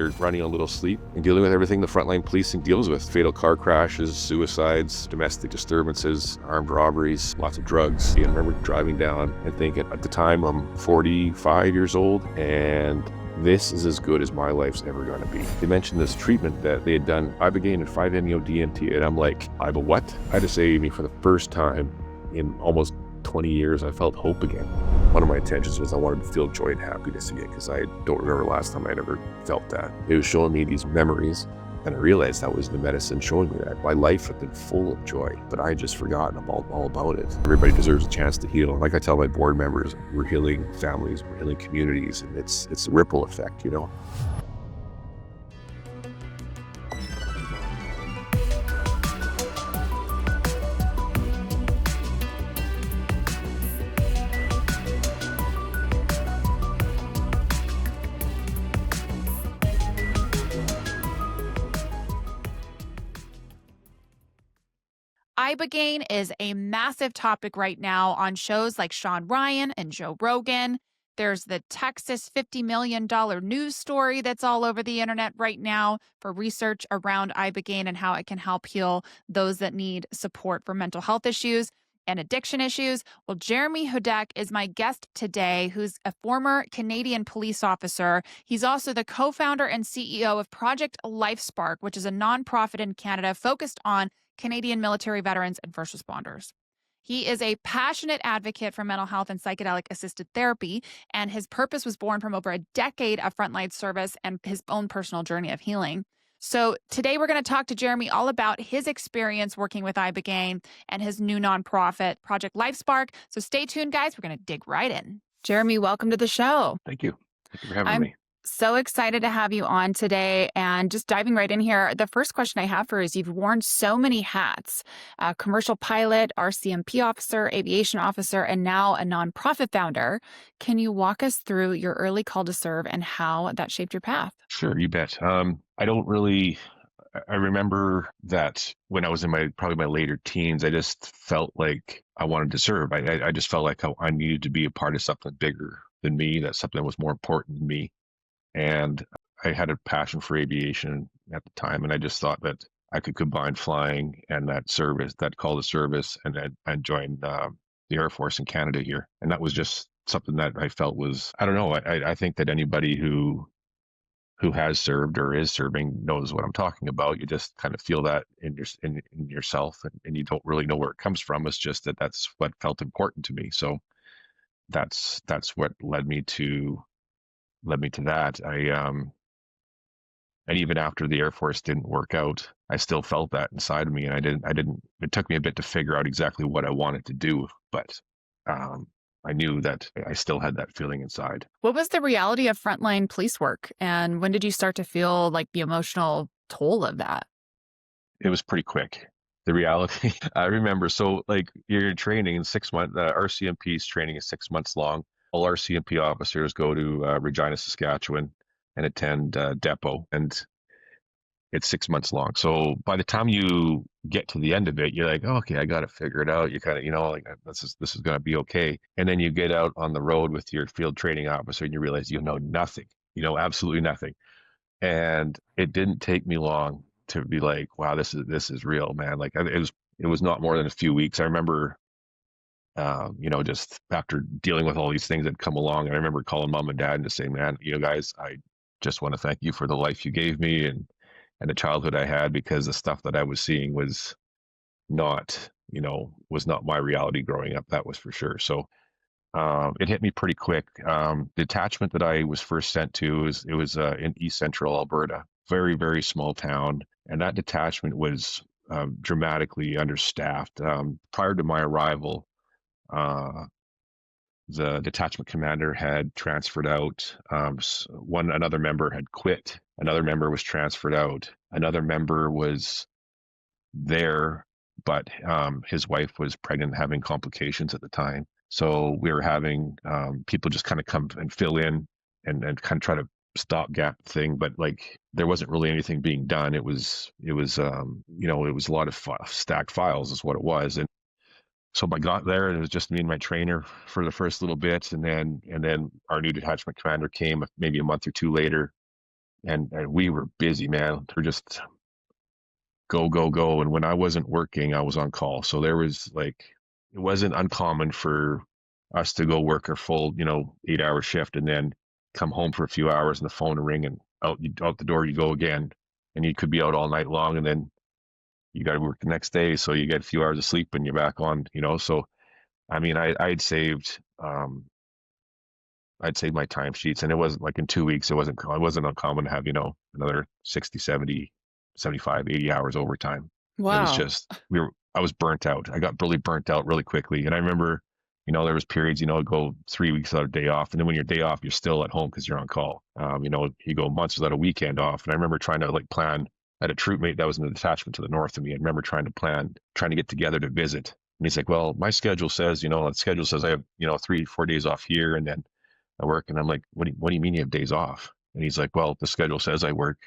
you're running a little sleep and dealing with everything the frontline policing deals with. Fatal car crashes, suicides, domestic disturbances, armed robberies, lots of drugs. And I remember driving down and thinking, at the time I'm 45 years old, and this is as good as my life's ever going to be. They mentioned this treatment that they had done, Ibogaine and 5-MeO-DMT, and I'm like, Ibo what? I had to say, Amy, for the first time in almost 20 years, I felt hope again. One of my intentions was I wanted to feel joy and happiness again, because I don't remember last time I'd ever felt that. It was showing me these memories, and I realized that was the medicine showing me that. My life had been full of joy, but I had just forgotten all about it. Everybody deserves a chance to heal. Like I tell my board members, we're healing families, we're healing communities, and it's a ripple effect, you know? Ibogaine is a massive topic right now on shows like Sean Ryan and Joe Rogan. There's the Texas $50 million news story that's all over the internet right now for research around Ibogaine and how it can help heal those that need support for mental health issues and addiction issues. Well, Jeremy Hudec is my guest today, who's a former Canadian police officer. He's also the co-founder and CEO of Project LifeSpark, which is a nonprofit in Canada focused on Canadian military veterans and first responders. He is a passionate advocate for mental health and psychedelic assisted therapy, and his purpose was born from over a decade of frontline service and his own personal journey of healing. So today we're going to talk to Jeremy all about his experience working with Ibogaine and his new nonprofit, Project LifeSpark. So stay tuned, guys. We're going to dig right in. Jeremy, welcome to the show. Thank you. Thank you for having me. So excited to have you on today, and just diving right in here. The first question I have for you is, you've worn so many hats: commercial pilot, RCMP officer, aviation officer, and now a nonprofit founder. Can you walk us through your early call to serve and how that shaped your path? Sure, you bet. I remember that when I was in probably my later teens, I just felt like I wanted to serve. I just felt like I needed to be a part of something bigger than me, that something that was more important than me. And I had a passion for aviation at the time, and I just thought that I could combine flying and that service, that call to service, and join the Air Force in Canada here. And that was just something that I felt was, I don't know, I think that anybody who has served or is serving knows what I'm talking about. You just kind of feel that in yourself, and you don't really know where it comes from. It's just that's what felt important to me. So that's what led me to that. And even after the Air Force didn't work out, I still felt that inside of me. And it took me a bit to figure out exactly what I wanted to do, but I knew that I still had that feeling inside. What was the reality of frontline police work, and when did you start to feel like the emotional toll of that? It was pretty quick. The reality, I remember, so like you're training in 6 months, RCMP's training is 6 months long. All RCMP officers go to Regina, Saskatchewan and attend depot, and it's 6 months long. So by the time you get to the end of it, you're like, oh, okay, I got to figure it out. You kind of, like this is going to be okay. And then you get out on the road with your field training officer and you realize you know nothing, absolutely nothing. And it didn't take me long to be like, wow, this is real, man. Like it was not more than a few weeks. I remember, just after dealing with all these things that come along, and I remember calling mom and dad and just saying, man, guys, I just want to thank you for the life you gave me and the childhood I had, because the stuff that I was seeing was not my reality growing up. That was for sure. So it hit me pretty quick. The detachment that I was first sent to was in East Central Alberta, very, very small town. And that detachment was dramatically understaffed. Prior to my arrival, the detachment commander had transferred out. Another member had quit. Another member was transferred out. Another member was there, but his wife was pregnant and having complications at the time. So we were having people just kind of come and fill in and kind of try to stopgap thing, but like there wasn't really anything being done. It was a lot of stacked files is what it was. And so I got there, and it was just me and my trainer for the first little bit, and then our new detachment commander came maybe a month or two later, and we were busy, man. We're just go, go, go. And when I wasn't working, I was on call. So there was like, it wasn't uncommon for us to go work our full, 8-hour shift and then come home for a few hours and the phone would ring and out the door you go again. And you could be out all night long and then you got to work the next day. So you get a few hours of sleep and you're back on, So, I mean, I'd say my timesheets, and it wasn't like in 2 weeks, it wasn't uncommon to have, another 60, 70, 75, 80 hours overtime. It was Wow. just, I was burnt out. I got really burnt out really quickly. And I remember, there was periods, I'd go 3 weeks without a day off. And then when you're day off, you're still at home because you're on call. You go months without a weekend off. And I remember trying to like plan. I had a troop mate that was in a detachment to the north of me. I remember trying to get together to visit. And he's like, well, my schedule says, the schedule says I have, 3, 4 days off here. And then I work. And I'm like, what do you mean you have days off? And he's like, well, the schedule says I work,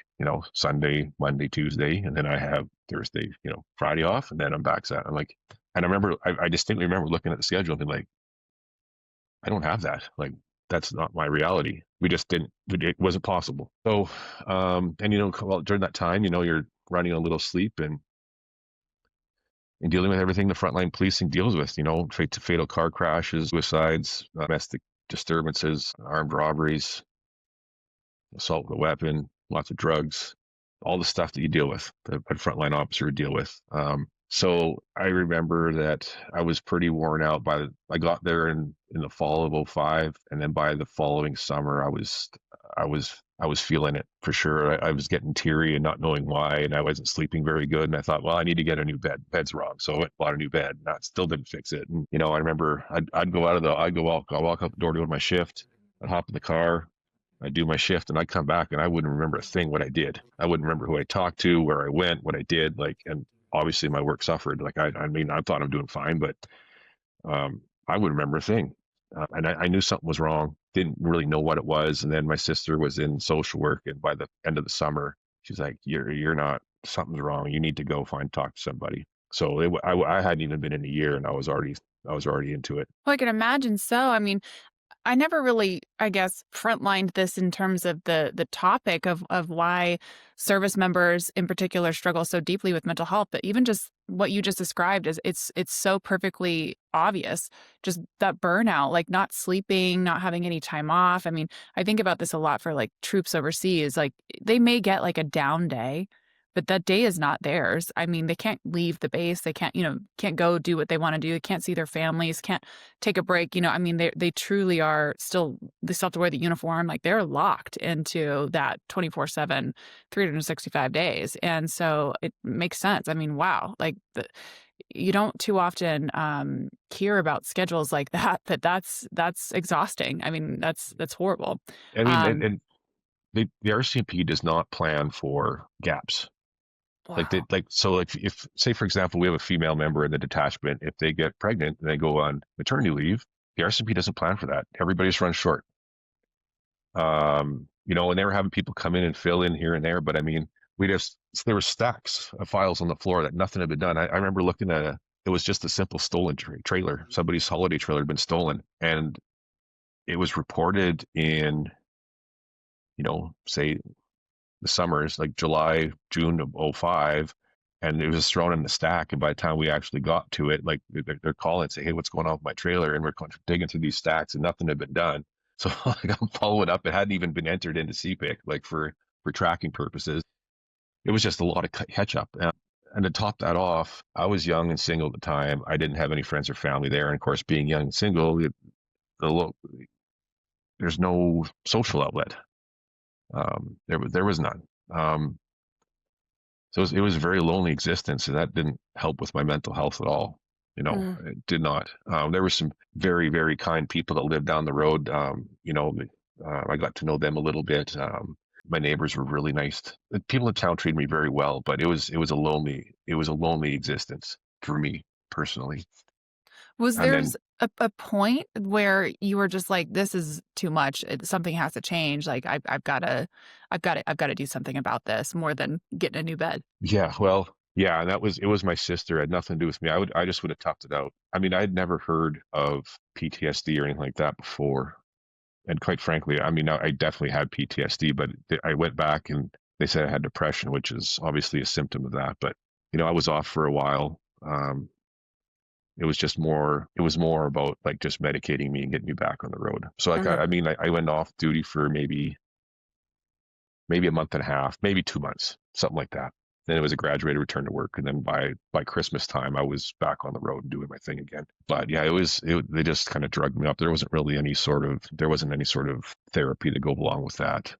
Sunday, Monday, Tuesday, and then I have Thursday, Friday off, and then I'm back set. I'm like, and I distinctly remember looking at the schedule and being like, I don't have that. Like, that's not my reality. We just didn't, it wasn't possible. So, and, well, during that time, you're running a little sleep and dealing with everything the frontline policing deals with, fatal car crashes, suicides, domestic disturbances, armed robberies, assault with a weapon, lots of drugs, all the stuff that you deal with, that a frontline officer would deal with. So I remember that I was pretty worn out I got there in the fall of '05, and then by the following summer, I was feeling it for sure. I was getting teary and not knowing why, and I wasn't sleeping very good. And I thought, well, I need to get a new bed. Bed's wrong, so I bought a new bed. And that still didn't fix it. And I remember I'd walk out the door to go to my shift. I'd hop in the car, I'd do my shift, and I'd come back, and I wouldn't remember a thing what I did. I wouldn't remember who I talked to, where I went, what I did. Like, and obviously my work suffered. Like, I mean, I thought I'm doing fine, but I wouldn't remember a thing. And I knew something was wrong, didn't really know what it was. And then my sister was in social work, and by the end of the summer, she's like, you're not, something's wrong. You need to go talk to somebody. So I hadn't even been in a year, and I was already into it. Well, I can imagine so. I mean, I never really, I guess, frontlined this in terms of the topic of why service members in particular struggle so deeply with mental health. But even just what you just described is it's so perfectly obvious. Just that burnout, like not sleeping, not having any time off. I mean, I think about this a lot for like troops overseas. Like they may get like a down day, but that day is not theirs. I mean, they can't leave the base. They can't go do what they want to do. They can't see their families, can't take a break. I mean, they truly are they still have to wear the uniform. Like they're locked into that 24/7, 365 days. And so it makes sense. I mean, wow. Like you don't too often hear about schedules like that, but that's exhausting. I mean, that's horrible. I mean, and, Um, and the RCMP does not plan for gaps. wow. So like if say for example we have a female member in the detachment, if they get pregnant and they go on maternity leave, the RCMP doesn't plan for that. Everybody just runs short. And they were having people come in and fill in here and there, but I mean, there were stacks of files on the floor that nothing had been done. I remember looking at it was just a simple stolen trailer. Somebody's holiday trailer had been stolen, and it was reported in, say the summers, like July, June of '05, and it was thrown in the stack. And by the time we actually got to it, like they're calling and say, hey, what's going on with my trailer? And we're digging through these stacks and nothing had been done. So like, I'm following up. It hadn't even been entered into CPIC, like for tracking purposes. It was just a lot of catch up. And to top that off, I was young and single at the time. I didn't have any friends or family there. And of course, being young and single, the, there's no social outlet. There was none. So it was a very lonely existence, and that didn't help with my mental health at all. Mm. It did not. There were some very, very kind people that lived down the road. I got to know them a little bit. My neighbors were really nice. The people in town treated me very well, but it was a lonely existence for me personally. Was And there then a point where you were just like, "This is too much. Something has to change. Like I've got to do something about this more than getting a new bed." yeah, well, yeah, and it was my sister. It had nothing to do with me. I just would have toughed it out. I mean, I'd never heard of PTSD or anything like that before. And quite frankly, I mean, I definitely had PTSD, but I went back and they said I had depression, which is obviously a symptom of that. But, I was off for a while. It was more about like just medicating me and getting me back on the road. So like, Okay. I mean, I went off duty for maybe a month and a half, maybe 2 months, something like that. Then it was a graduated return to work, and then by Christmas time, I was back on the road and doing my thing again. But yeah, they just kind of drugged me up. There wasn't any sort of therapy to go along with that.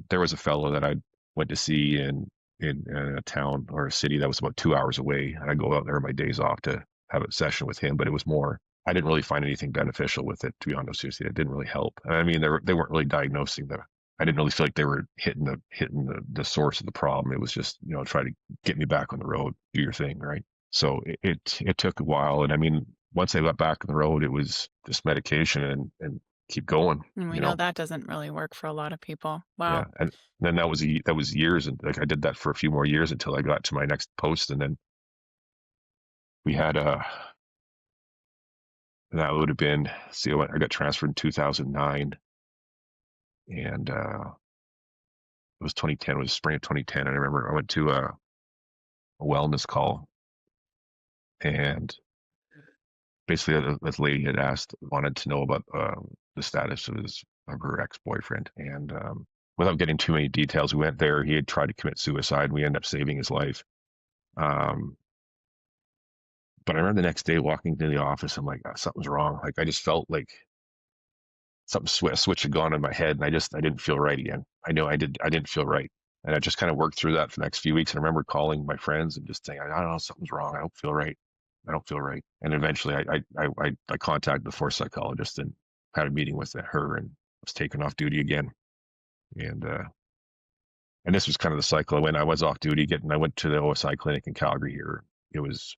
There was a fellow that I went to see in a town or a city that was about 2 hours away, and I go out there on my days off to have a session with him. But it was more. I didn't really find anything beneficial with it, to be honest with you. It didn't really help. I mean, they weren't really diagnosing the I didn't really feel like they were hitting the source of the problem. It was just, try to get me back on the road, do your thing, right? So it took a while, and I mean, once I got back on the road, it was just medication and keep going, And we know that doesn't really work for a lot of people. Yeah, Wow. and then that was years, and like I did that for a few more years until I got to my next post, and then we had that would have been I got transferred in 2009, and it was 2010. It was spring of 2010. And I remember I went to a wellness call, and basically this lady had wanted to know about the status of her ex-boyfriend. And without getting too many details, we went there. He had tried to commit suicide, and we ended up saving his life. But I remember the next day walking into the office, I'm like, something's wrong. Like I just felt like a switch had gone in my head, and I didn't feel right again. I know I didn't feel right. And I just kind of worked through that for the next few weeks. And I remember calling my friends and just saying, I don't know, something's wrong. I don't feel right. I don't feel right. And eventually I contacted the force psychologist and had a meeting with her, and was taken off duty again. And this was kind of the cycle. I was off duty I went to the OSI clinic in Calgary here. It was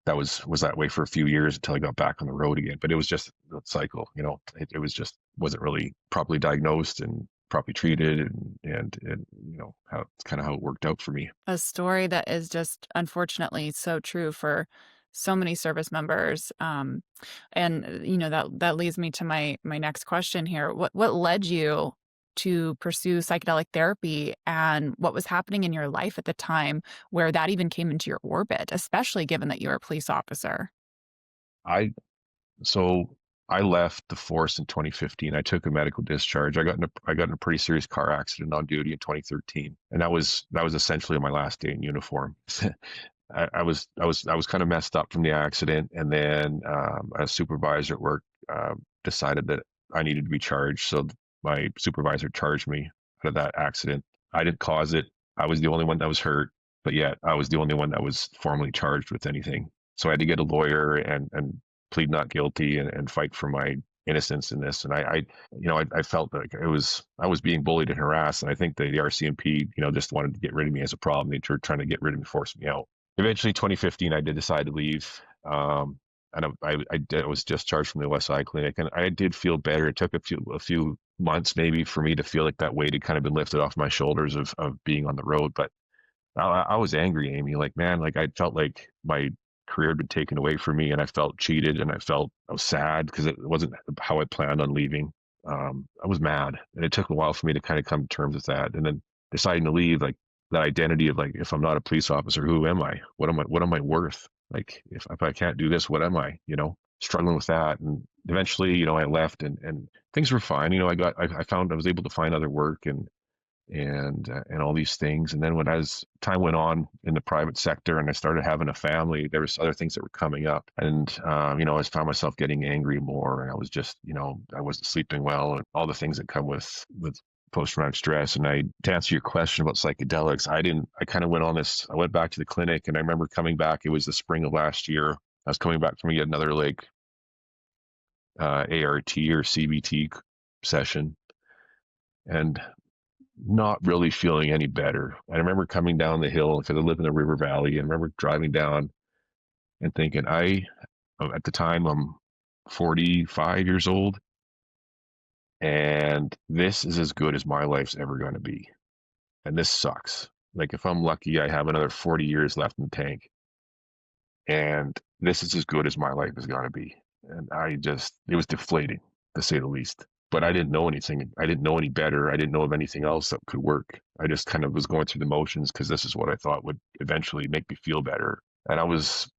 that way for a few years until I got back on the road again. But it was just the cycle, it was just wasn't really properly diagnosed and properly treated, and how it's kind of how it worked out for me. A story that is just unfortunately so true for so many service members. And that leads me to my next question here. What led you to pursue psychedelic therapy, and what was happening in your life at the time where that even came into your orbit, especially given that you're a police officer? I so I left the force in 2015. I took a medical discharge. I got in a pretty serious car accident on duty in 2013, and that was essentially my last day in uniform. I was kind of messed up from the accident, and then a supervisor at work decided that I needed to be charged. So my supervisor charged me out of that accident. I didn't cause it. I was the only one that was hurt, but yet I was the only one that was formally charged with anything. So I had to get a lawyer and plead not guilty and fight for my innocence in this. And I felt like I was being bullied and harassed. And I think the RCMP, just wanted to get rid of me as a problem. They were trying to get rid of me, force me out. Eventually, 2015, I did decide to leave. And I was discharged from the OSI clinic, and I did feel better. It took a few months maybe for me to feel like that weight had kind of been lifted off my shoulders of being on the road. But I was angry, Amy. Like, man, like I felt like my career had been taken away from me, and I felt cheated, and I was sad because it wasn't how I planned on leaving. I was mad, and it took a while for me to kind of come to terms with that. And then deciding to leave, like that identity of like, if I'm not a police officer, who am I? What am I worth? Like, if I can't do this, what am I? Struggling with that. And eventually, I left, and things were fine. I found I was able to find other work and all these things. And then as time went on in the private sector and I started having a family, there was other things that were coming up. And, I found myself getting angry more, and I was just, I wasn't sleeping well, and all the things that come with post-traumatic stress. And to answer your question about psychedelics, I went back to the clinic, and I remember coming back, it was the spring of last year. I was coming back from yet another ART or CBT session, and not really feeling any better. I remember coming down the hill because I live in the river valley, and I remember driving down and thinking, at the time I'm 45 years old, and this is as good as my life's ever going to be. And this sucks. Like, if I'm lucky, I have another 40 years left in the tank. And this is as good as my life is going to be. And it was deflating. to say the least. But I didn't know anything. I didn't know any better. I didn't know of anything else that could work. I just kind of was going through the motions because this is what I thought would eventually make me feel better. And I was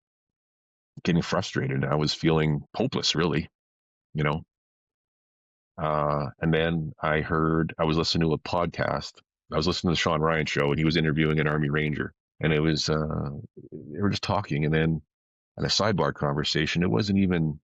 getting frustrated. I was feeling hopeless, really, you know. And then I was listening to a podcast. I was listening to the Sean Ryan show, and he was interviewing an Army Ranger. And it was, they were just talking. And then in a sidebar conversation, it wasn't even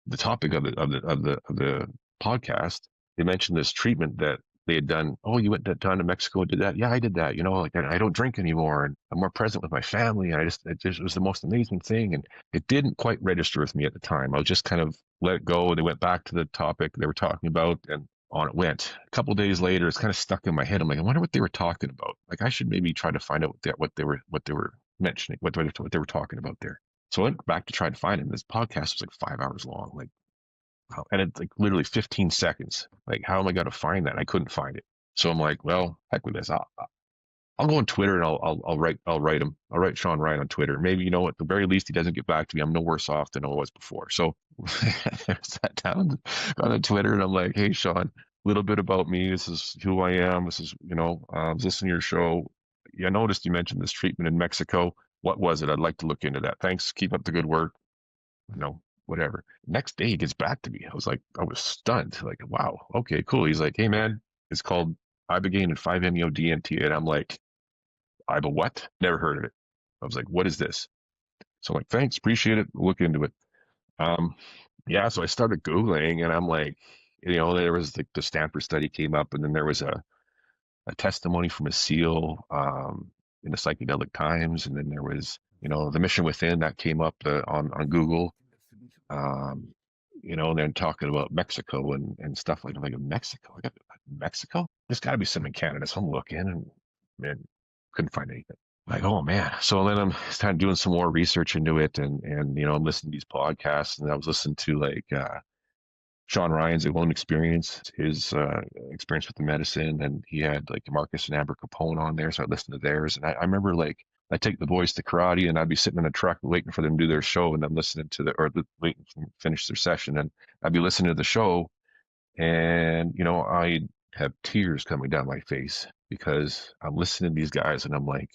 the topic of the podcast. They mentioned this treatment that they had done. Oh, you went down to Mexico and did that? Yeah, I did that. Like I don't drink anymore, and I'm more present with my family. And it was the most amazing thing. And it didn't quite register with me at the time. I was just kind of let it go. They went back to the topic they were talking about, and on it went. A couple of days later, it's kind of stuck in my head. I'm like, I wonder what they were talking about. Like I should maybe try to find out what they were mentioning, what they were talking about there. So I went back to try to find it. And this podcast was like 5 hours long. Like, and it's like literally 15 seconds. Like, how am I going to find that? I couldn't find it. So I'm like, well, heck with this. I'll go on Twitter and I'll write him. I'll write Sean Ryan on Twitter. Maybe, at the very least, he doesn't get back to me. I'm no worse off than I was before. So I sat down, got on Twitter, and I'm like, hey, Sean, a little bit about me. This is who I am. This is, I was listening to your show. Yeah, I noticed you mentioned this treatment in Mexico. What was it? I'd like to look into that. Thanks. Keep up the good work. Whatever. Next day he gets back to me. I was stunned. Like, wow, okay, cool. He's like, hey man, it's called Ibogaine and 5-MeO-DMT. And I'm like, Ibo what? Never heard of it. I was like, what is this? So I'm like, thanks, appreciate it. Look into it. Yeah, so I started Googling, and I'm like, there was the Stanford study came up, and then there was a testimony from a SEAL in the Psychedelic Times, and then there was, the Mission Within that came up on Google. And then talking about Mexico and stuff like Mexico. I got Mexico. There's got to be some in Canada. So I'm looking, and man, couldn't find anything. Like, oh man. So then I'm kind of doing some more research into it, and I'm listening to these podcasts, and I was listening to Sean Ryan's own experience, his experience with the medicine, and he had Marcus and Amber Capone on there, so I listened to theirs, and I remember I take the boys to karate, and I'd be sitting in a truck waiting for them to do their show, and I'm listening to waiting for them to finish their session, and I'd be listening to the show, and I have tears coming down my face because I'm listening to these guys, and I'm like,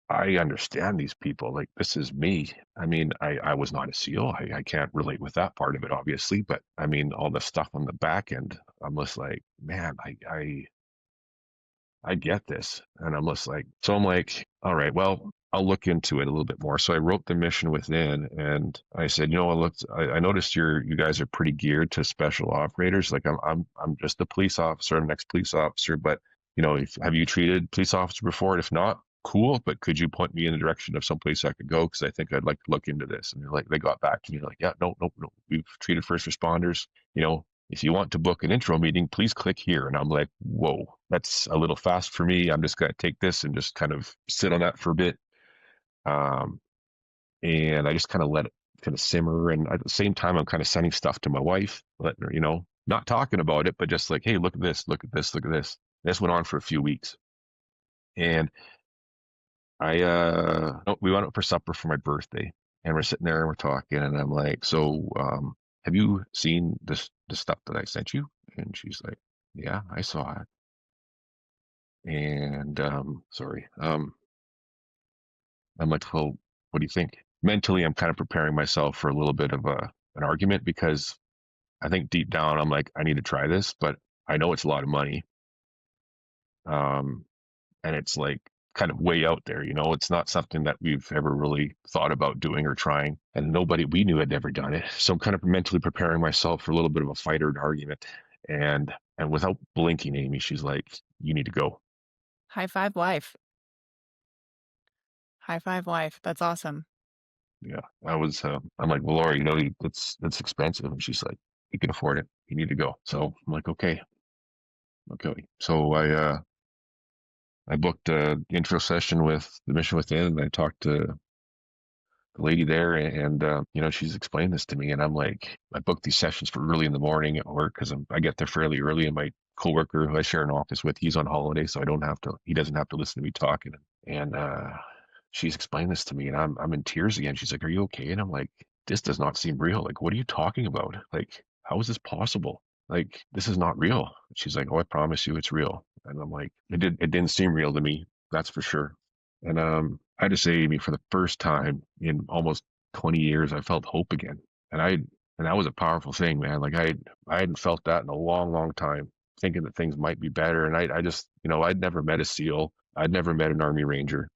I understand these people. Like, this is me. I mean, I was not a SEAL. I can't relate with that part of it, obviously. But I mean, all the stuff on the back end, I'm just like, man, I get this. And I'm just like, so I'm like, all right, well, I'll look into it a little bit more. So I wrote the Mission Within, and I said, I noticed you guys are pretty geared to special operators. Like I'm just a police officer, I'm an ex-police officer, but have you treated police officer before? And if not, cool, but could you point me in the direction of someplace I could go? Because I think I'd like to look into this. And they got back to me like, yeah, no, we've treated first responders. If you want to book an intro meeting, please click here. And I'm like, whoa, that's a little fast for me. I'm just going to take this and just kind of sit on that for a bit. And I just kind of let it kind of simmer. And at the same time, I'm kind of sending stuff to my wife, letting her, not talking about it, but just like, hey, look at this, look at this, look at this. This went on for a few weeks. And we went out for supper for my birthday, and we're sitting there and we're talking, and I'm like, so, have you seen the stuff that I sent you? And she's like, yeah, I saw it. And, sorry. I'm like, well, what do you think? Mentally, I'm kind of preparing myself for a little bit of an argument, because I think deep down, I'm like, I need to try this, but I know it's a lot of money. And it's like kind of way out there, it's not something that we've ever really thought about doing or trying, and nobody we knew had ever done it. So I'm kind of mentally preparing myself for a little bit of a fight or an argument. And without blinking, Amy, she's like, you need to go. High five, wife. High five, wife. That's awesome. Yeah, I'm like, well, Laura, that's expensive. And she's like, you can afford it. You need to go. So I'm like, okay. So I booked an intro session with the Mission Within, and I talked to the lady there, and she's explained this to me, and I'm like, I booked these sessions for early in the morning at work because I get there fairly early, and my coworker who I share an office with, he's on holiday, so he doesn't have to listen to me talking, and she's explained this to me, and I'm in tears again. She's like, are you okay? And I'm like, this does not seem real. Like, what are you talking about? Like, how is this possible? Like, this is not real. She's like, oh, I promise you it's real. And I'm like, it didn't seem real to me. That's for sure. And I had to say, Amy, for the first time in almost 20 years, I felt hope again. And that was a powerful thing, man. Like I hadn't felt that in a long, long time, thinking that things might be better. And I just, I'd never met a SEAL. I'd never met an Army Ranger.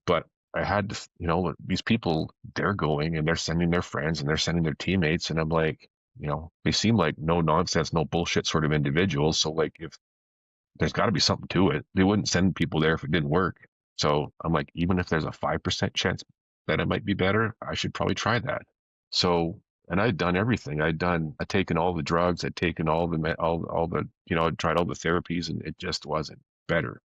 But I had to, these people, they're going and they're sending their friends and they're sending their teammates. And I'm like, they seem like no nonsense, no bullshit sort of individuals. So like, if there's got to be something to it, they wouldn't send people there if it didn't work. So I'm like, even if there's a 5% chance that it might be better, I should probably try that. So, and I'd done everything. I'd taken all the drugs, I'd taken all all the, I'd tried all the therapies, and it just wasn't better.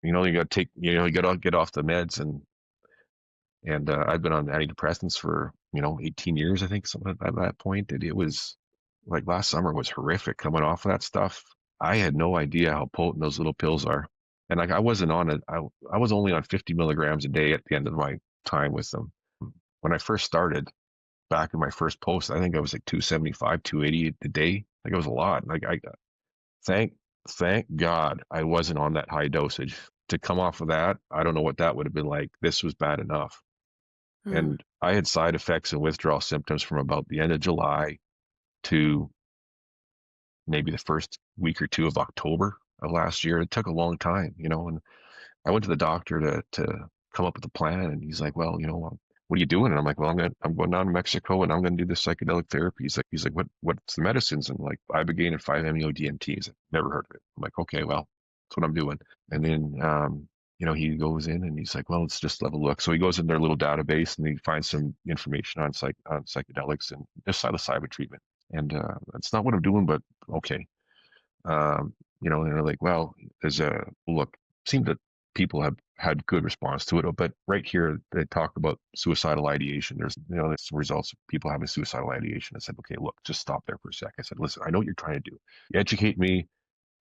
You got to take, you got to get off the meds, and I've been on antidepressants for 18 years, I think, something at that point. And it was like last summer was horrific coming off of that stuff. I had no idea how potent those little pills are, and like I wasn't on it. I was only on 50 milligrams a day at the end of my time with them. When I first started, back in my first post, I think I was like 275, 280 a day. Like it was a lot. Like thank thank God I wasn't on that high dosage. To come off of that, I don't know what that would have been like. This was bad enough. Mm. And I had side effects and withdrawal symptoms from about the end of July to maybe the first week or two of October of last year. It took a long time, and I went to the doctor to come up with a plan, and he's like, well, what are you doing? And I'm like, well, I'm going down to Mexico and I'm going to do this psychedelic therapy. He's like, what's the medicines? And like Ibogaine and 5-MeO-DMT. He's like, never heard of it. I'm like, okay, well, that's what I'm doing. And then, he goes in and he's like, well, let's just have a look. So he goes in their little database and he finds some information on psychedelics and just psilocybin treatment. And that's not what I'm doing, but okay. And they're like, well, there's a look. Seemed that people have had good response to it, but right here they talk about suicidal ideation. There's some results of people having suicidal ideation. I said, okay, look, just stop there for a sec. I said, listen, I know what you're trying to do. You educate me,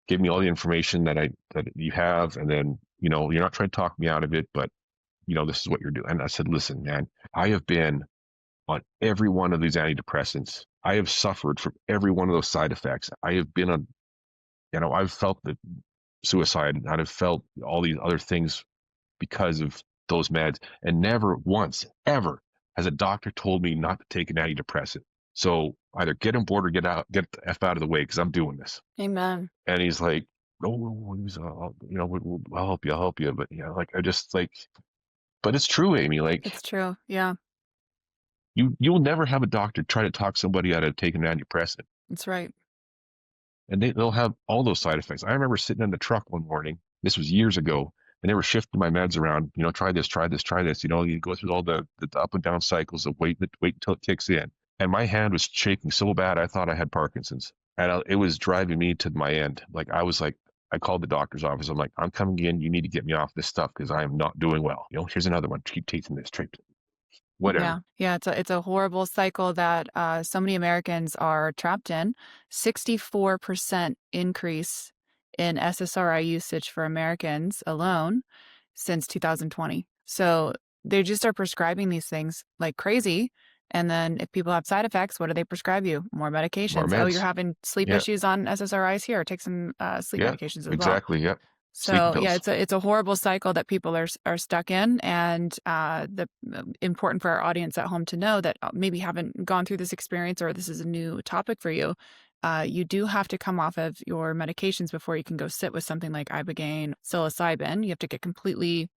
give me all the information that you have, and then you're not trying to talk me out of it, but this is what you're doing. And I said, listen, man, I have been on every one of these antidepressants. I have suffered from every one of those side effects. I have been on, I've felt the suicide and I've felt all these other things because of those meds, and never once ever has a doctor told me not to take an antidepressant. So either get on board or get the F out of the way, because I'm doing this. Amen. And he's like, oh, I'll help you. But like, I just like, but it's true, Amy. Like, It's true. Yeah, you'll never have a doctor try to talk somebody out of taking an antidepressant. that's right. And they'll have all those side effects. I remember sitting in the truck one morning, this was years ago, and they were shifting my meds around, try this, try this, try this. You go through all the up and down cycles of wait until it kicks in. And my hand was shaking so bad, I thought I had Parkinson's. And it was driving me to my end. Like, I called the doctor's office. I'm like, I'm coming in. You need to get me off this stuff because I am not doing well. Here's another one. Keep taking this, whatever. Yeah. It's a horrible cycle that so many Americans are trapped in. 64% increase in SSRI usage for Americans alone since 2020. So they just are prescribing these things like crazy. And then if people have side effects, what do they prescribe you? More medications. More meds. Oh, you're having sleep Yeah. issues on SSRIs? Here, take some sleep medications as well. Exactly. Yeah. So yeah, it's a horrible cycle that people are stuck in, and the important for our audience at home to know that maybe haven't gone through this experience or this is a new topic for you. You do have to come off of your medications before you can go sit with something like Ibogaine, psilocybin. You have to get completely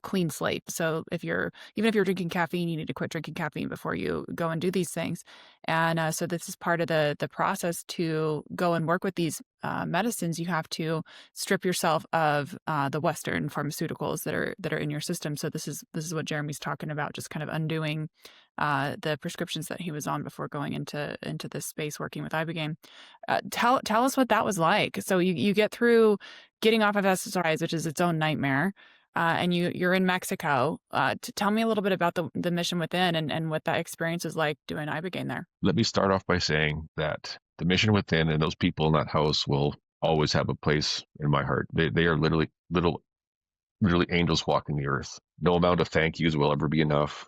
clean slate. So even if you're drinking caffeine, you need to quit drinking caffeine before you go and do these things. And so this is part of the process to go and work with these medicines. You have to strip yourself of the Western pharmaceuticals that are in your system. So this is what Jeremy's talking about, just kind of undoing the prescriptions that he was on before going into this space working with Ibogaine. Tell us what that was like. So you get through getting off of SSRIs, which is its own nightmare, and you're in Mexico. Tell me a little bit about the mission within and what that experience is like doing Ibogaine there. Let me start off by saying that the mission within and those people in that house will always have a place in my heart. They are literally angels walking the earth. No amount of thank yous will ever be enough.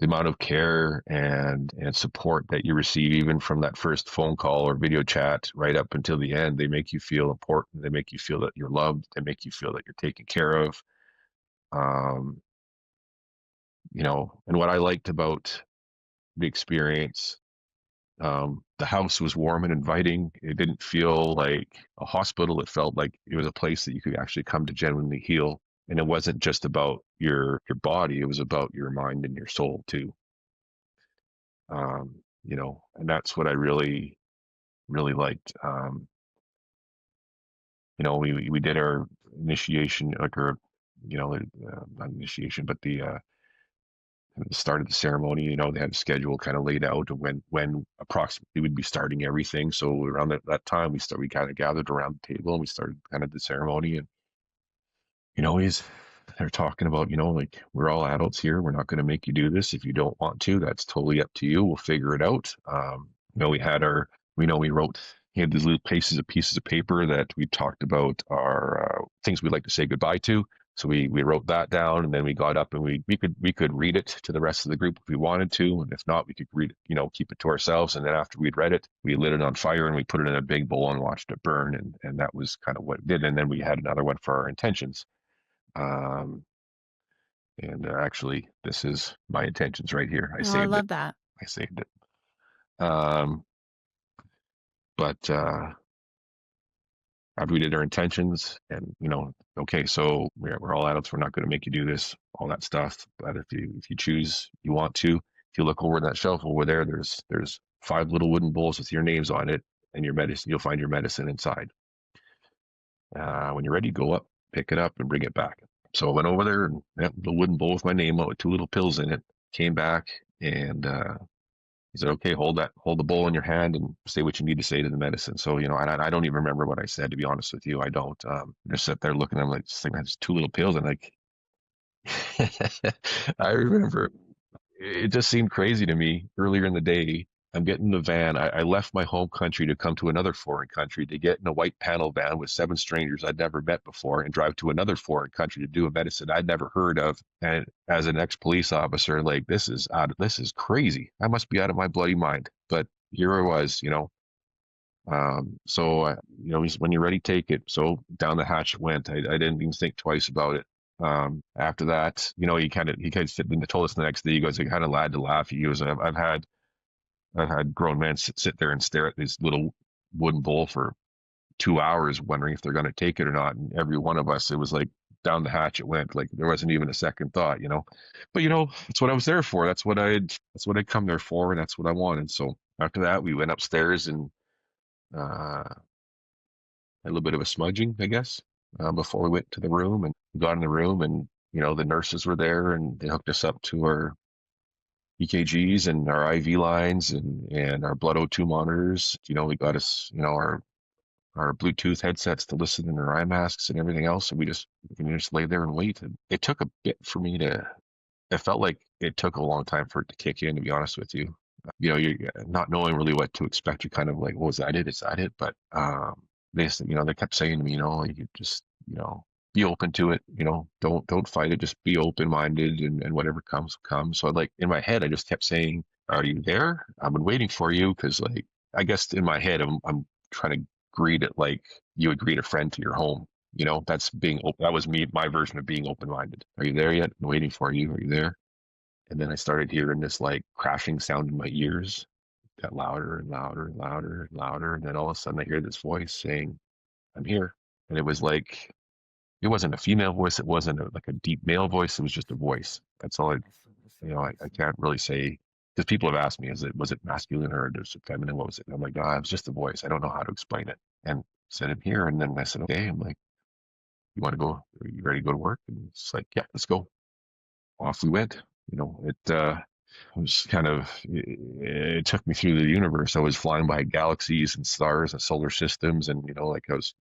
the amount of care and support that you receive, even from that first phone call or video chat right up until the end, they make you feel important. They make you feel that you're loved. They make you feel that you're taken care of. Um, and what I liked about the experience, the house was warm and inviting. It didn't feel like a hospital. It felt like it was a place that you could actually come to genuinely heal. And it wasn't just about your body, it was about your mind and your soul too. And that's what I really, really liked. We did our initiation, like our, not initiation, but the start of the ceremony. They had a schedule kind of laid out of when approximately we'd be starting everything. So around that time, we kind of gathered around the table and we started kind of the ceremony. And they're talking about, like, we're all adults here. We're not going to make you do this if you don't want to. That's totally up to you. We'll figure it out. We wrote. He had these little pieces of paper that we talked about our things we'd like to say goodbye to. So we wrote that down, and then we got up and we could read it to the rest of the group if we wanted to, and if not, we could read it, keep it to ourselves. And then after we'd read it, we lit it on fire and we put it in a big bowl and watched it burn, and that was kind of what it did. And then we had another one for our intentions. And actually, this is my intentions right here. I saved love it. that. I saved it. But after we did our intentions, and okay, so we're all adults. We're not going to make you do this, all that stuff. But if you choose, you want to. If you look over that shelf over there, there's 5 little wooden bowls with your names on it and your medicine. You'll find your medicine inside. When you're ready, go up, pick it up, and bring it back. So I went over there, and the wooden bowl with my name on it with 2 little pills in it. Came back, and he said, "Okay, hold the bowl in your hand and say what you need to say to the medicine." So, I don't even remember what I said, to be honest with you. I don't. Just sit there looking at him like, this thing has 2 little pills, and like, I remember it just seemed crazy to me earlier in the day. I'm getting in the van. I left my home country to come to another foreign country to get in a white panel van with 7 strangers I'd never met before and drive to another foreign country to do a medicine I'd never heard of. And as an ex-police officer, like, this is crazy. I must be out of my bloody mind. But here I was, when you're ready, take it. So down the hatch it went. I didn't even think twice about it. After that, he kind of told us the next day. He goes, I kind of had to laugh. He goes, I've had grown men sit there and stare at this little wooden bowl for 2 hours, wondering if they're going to take it or not. And every one of us, it was like down the hatch it went. Like, there wasn't even a second thought, But that's what I was there for. That's what I'd come there for, and that's what I wanted. So after that, we went upstairs and a little bit of a smudging, I guess, before we went to the room. And we got in the room, and the nurses were there, and they hooked us up to our EKGs and our IV lines and our blood O2 monitors. We got us, our Bluetooth headsets to listen in our eye masks and everything else. And we just lay there and wait. And it took a bit for me it felt like it took a long time for it to kick in, to be honest with you. You're not knowing really what to expect. You're kind of like, well, is that it? Is that it? But they kept saying to me, you just, be open to it, don't fight it, just be open-minded, and whatever comes. So like, in my head, I just kept saying, are you there? I've been waiting for you. Cause like, I guess in my head, I'm trying to greet it like you would greet a friend to your home. That's being open. That was me, my version of being open-minded. Are you there yet? I'm waiting for you. Are you there? And then I started hearing this like crashing sound in my ears. It got louder and louder and louder and louder. And then all of a sudden I hear this voice saying, I'm here. And it was like, it wasn't a female voice. It wasn't like a deep male voice. It was just a voice. That's all I can't really say, because people have asked me, was it masculine or was it feminine? What was it? And I'm like, no, it was just a voice. I don't know how to explain it. And said, I'm here. And then I said, okay. I'm like, you want to go? Are you ready to go to work? And it's like, yeah, let's go. Off we went. It was kind of, it took me through the universe. I was flying by galaxies and stars and solar systems. And, like, I was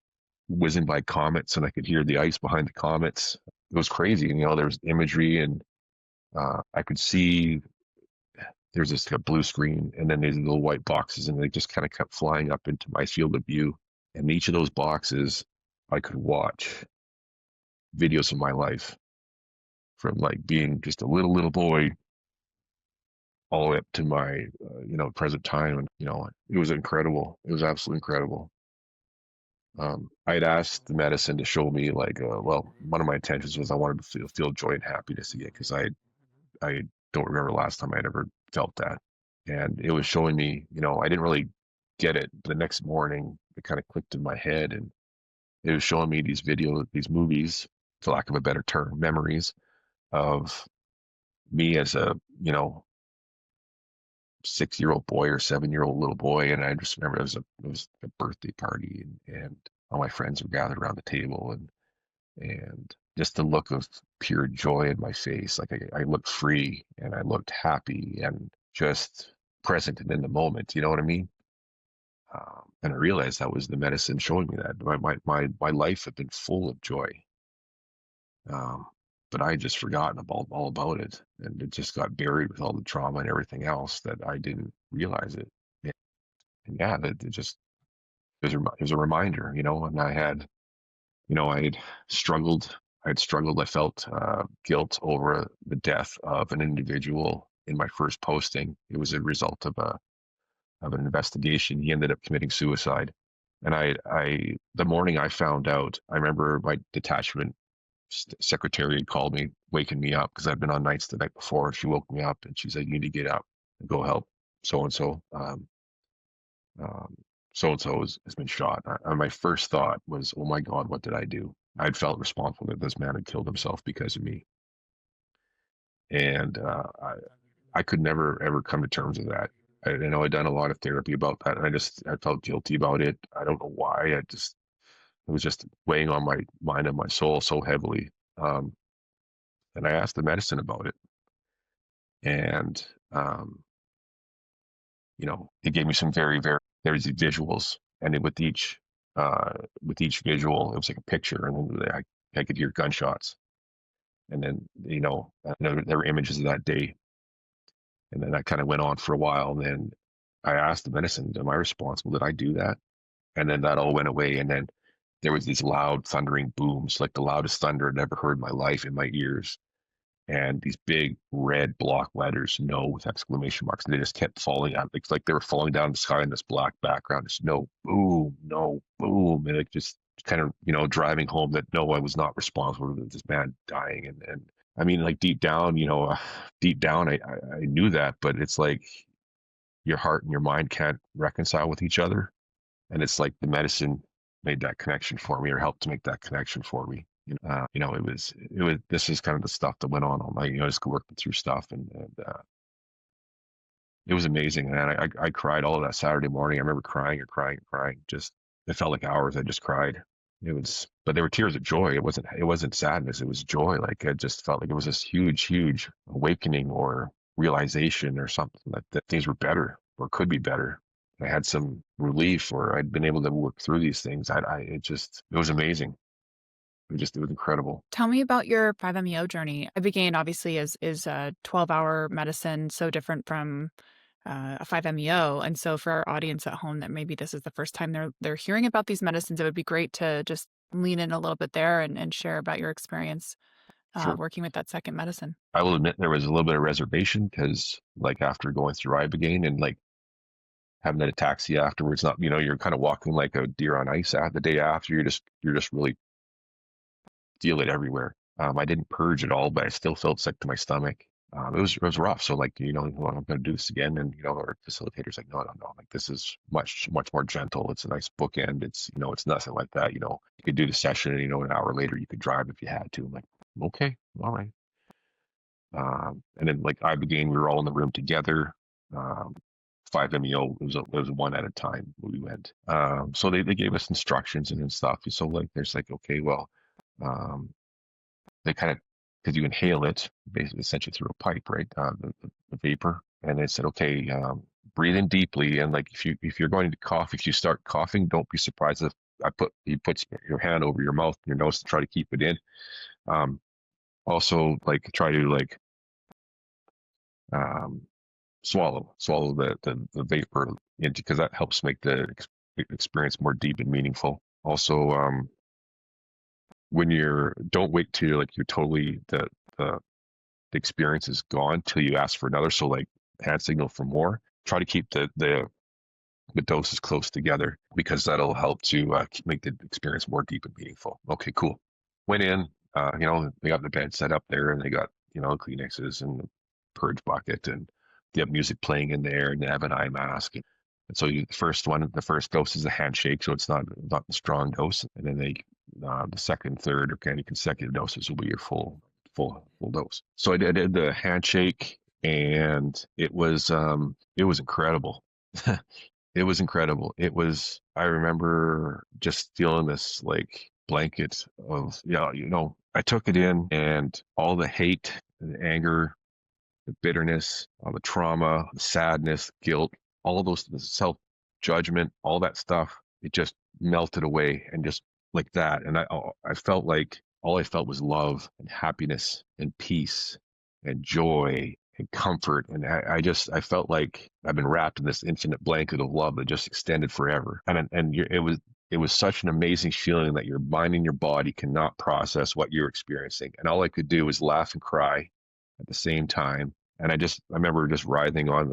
whizzing by comets, and I could hear the ice behind the comets. It was crazy. There was imagery, and I could see there's this blue screen, and then these little white boxes, and they just kind of kept flying up into my field of view. And each of those boxes, I could watch videos of my life, from like being just a little boy all the way up to my, present time. And, it was incredible. It was absolutely incredible. I had asked the medicine to show me one of my intentions was I wanted to feel joy and happiness again. Cause I don't remember last time I'd ever felt that. And it was showing me, I didn't really get it. But the next morning, it kind of clicked in my head, and it was showing me these movies, for lack of a better term, memories of me as a, 6-year-old boy or 7-year-old little boy. And I just remember it was a birthday party, and all my friends were gathered around the table, and just the look of pure joy in my face. Like I looked free and I looked happy and just present and in the moment. You know what I mean? And I realized that was the medicine showing me that my life had been full of joy. Um, but I had just forgotten all about it, and it just got buried with all the trauma and everything else that I didn't realize it. And yeah, that it was a reminder, and I had struggled. I felt guilt over the death of an individual in my first posting. It was a result of an investigation. He ended up committing suicide. And the morning I found out, I remember my detachment secretary had called me, waking me up because I'd been on nights the night before. She woke me up and she said, "You need to get up and go help so and so. So and so has been shot." My first thought was, "Oh my God, what did I do?" I'd felt responsible that this man had killed himself because of me, and I could never ever come to terms with that. I'd done a lot of therapy about that, and I felt guilty about it. I don't know why. It was just weighing on my mind and my soul so heavily. Um, and I asked the medicine about it, and it gave me some very, very, there's visuals, and with each visual, it was like a picture, and then I could hear gunshots, and then there were images of that day, and then that kind of went on for a while, and then I asked the medicine, "Am I responsible? Did I do that?" And then that all went away, and then there was these loud thundering booms, like the loudest thunder I'd ever heard in my life, in my ears, and these big red block letters, "No," with exclamation marks. And they just kept falling out. It's like they were falling down the sky in this black background. Just no, boom, no, boom. And it just kind of, driving home that no, I was not responsible for this man dying. And I mean, like deep down, I knew that, but it's like your heart and your mind can't reconcile with each other. And it's like the medicine made that connection for me, or helped to make that connection for me. This is kind of the stuff that went on all night, just working through stuff, and it was amazing. And I cried all of that Saturday morning. I remember crying and crying and crying. Just, it felt like hours. I just cried. But they were tears of joy. It wasn't sadness. It was joy. Like, it just felt like it was this huge, huge awakening or realization or something that things were better or could be better. I had some relief, or I'd been able to work through these things. It was amazing. It was incredible. Tell me about your 5-MeO journey. Ibogaine obviously is a 12-hour medicine, so different from a 5-MeO. And so for our audience at home that maybe this is the first time they're hearing about these medicines, it would be great to just lean in a little bit there and share about your experience Sure. working with that second medicine. I will admit there was a little bit of reservation because, like, after going through Ibogaine and like having an ataxia afterwards, not you're kind of walking like a deer on ice. At the day after, you're just really feel it everywhere. I didn't purge at all, but I still felt sick to my stomach. It was rough. So like, well, I'm going to do this again. And, our facilitator's like, no, no, no, like, this is much, much more gentle. It's a nice bookend. It's nothing like that. You could do the session and, an hour later you could drive if you had to. I'm like, okay, all right. And then like Ibogaine, we were all in the room together. 5-MeO, it was one at a time we went. So they gave us instructions and stuff. So like, there's like, okay, well, they kind of, because you inhale it basically essentially through a pipe, right? The vapor. And they said, okay, breathe in deeply. And like, if you're going to cough, if you start coughing, don't be surprised if you put your hand over your mouth and your nose to try to keep it in. Also, like, try to like swallow the vapor into, because that helps make the experience more deep and meaningful. Also, when don't wait till like you're totally the experience is gone till you ask for another. So like hand signal for more. Try to keep the doses close together because that'll help to make the experience more deep and meaningful. Okay, cool. Went in, they got the bed set up there and they got, Kleenexes and the purge bucket and they have music playing in there and they have an eye mask. And so the first dose is a handshake, so it's not the strong dose. And then the second, third, or any consecutive doses will be your full dose. So I did the handshake, and it was incredible. It was incredible. I remember just feeling this like blanket of, I took it in and all the hate and the anger, the bitterness, all the trauma, the sadness, guilt, all those, the self-judgment, all that stuff, it just melted away and just like that. And I felt like all I felt was love and happiness and peace and joy and comfort. And I felt like I've been wrapped in this infinite blanket of love that just extended forever. It was such an amazing feeling that your mind and your body cannot process what you're experiencing. And all I could do was laugh and cry at the same time. And I remember just writhing on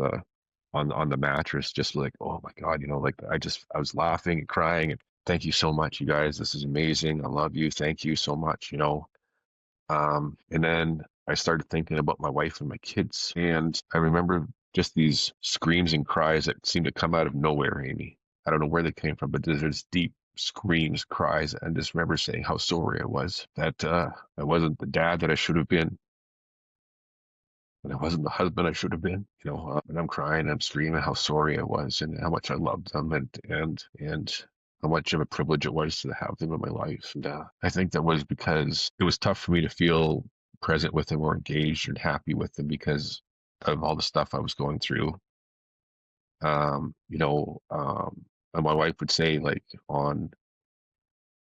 the mattress, just like, oh my God, I was laughing and crying and thank you so much, you guys. This is amazing. I love you. Thank you so much, And then I started thinking about my wife and my kids. And I remember just these screams and cries that seemed to come out of nowhere, Amy. I don't know where they came from, but there's deep screams, cries. And I just remember saying how sorry I was that I wasn't the dad that I should have been. And I wasn't the husband I should have been, and I'm crying, I'm screaming how sorry I was and how much I loved them and how much of a privilege it was to have them in my life. And I think that was because it was tough for me to feel present with them or engaged and happy with them because of all the stuff I was going through. And my wife would say, like, on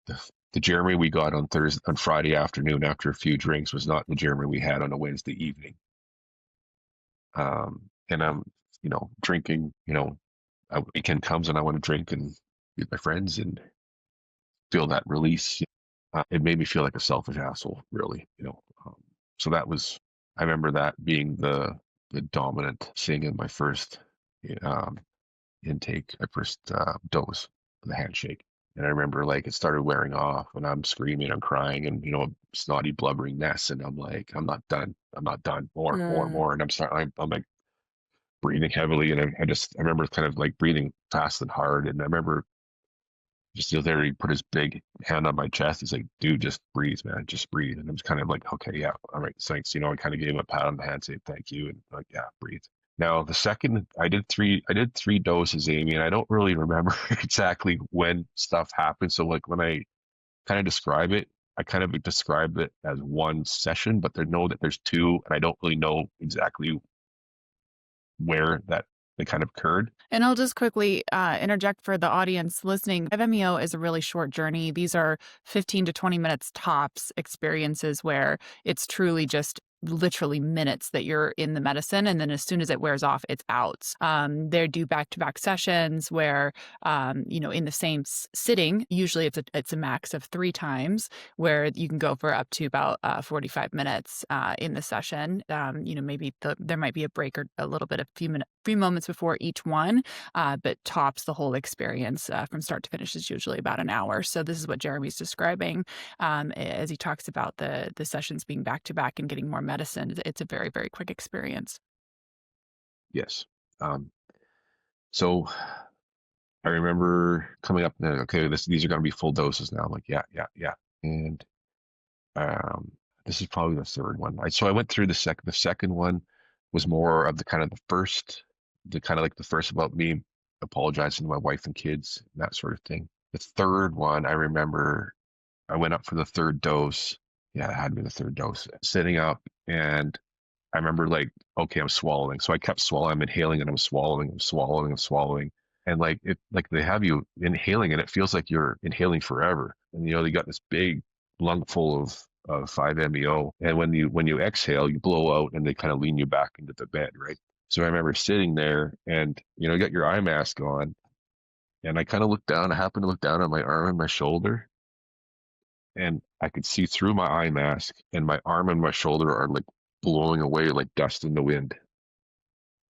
the Jeremy we got on Friday afternoon after a few drinks was not the Jeremy we had on a Wednesday evening. And I'm, drinking, a weekend comes and I want to drink and be with my friends and feel that release. It made me feel like a selfish asshole, really, so I remember that being the dominant thing in my first intake, my first dose of the handshake. And I remember like it started wearing off and I'm screaming, I'm crying and, snotty blubbering mess. And I'm like, I'm not done. More. And I'm like breathing heavily. And I remember kind of like breathing fast and hard. And I remember just the other day, he put his big hand on my chest. He's like, dude, just breathe, man. Just breathe. And I was kind of like, okay, yeah. All right. Thanks. I kind of gave him a pat on the hand, saying thank you. And like, yeah, breathe. Now, the second I did three doses, Amy, and I don't really remember exactly when stuff happened. So like when I kind of describe it, I kind of describe it as one session, but there's two, and I don't really know exactly where that they kind of occurred. And I'll just quickly interject for the audience listening. 5-MeO is a really short journey. These are 15 to 20 minutes tops experiences where it's truly just literally minutes that you're in the medicine, and then as soon as it wears off, it's out. They do back-to-back sessions where, in the same sitting, usually it's a max of 3 times, where you can go for up to about 45 minutes in the session. Maybe there might be a break or a little bit of few moments before each one, but tops the whole experience from start to finish is usually about an hour. So this is what Jeremy's describing as he talks about the sessions being back-to-back and getting more medicine. It's a very, very quick experience. Yes. So I remember coming up and okay, these are going to be full doses now. I'm like, yeah. And this is probably the third one. So I went through the second one was more of the first about me apologizing to my wife and kids, that sort of thing. The third one, I remember I went up for the third dose. Yeah, it had to be the third dose. Sitting up, and I remember like, okay, I'm swallowing. So I kept swallowing. I'm inhaling and I'm swallowing. And they have you inhaling and it feels like you're inhaling forever. And you got this big lung full of 5-MeO. And when you exhale, you blow out and they kind of lean you back into the bed, right? So I remember sitting there and, you got your eye mask on and I kind of looked down. I happened to look down on my arm and my shoulder and I could see through my eye mask and my arm and my shoulder are like blowing away like dust in the wind.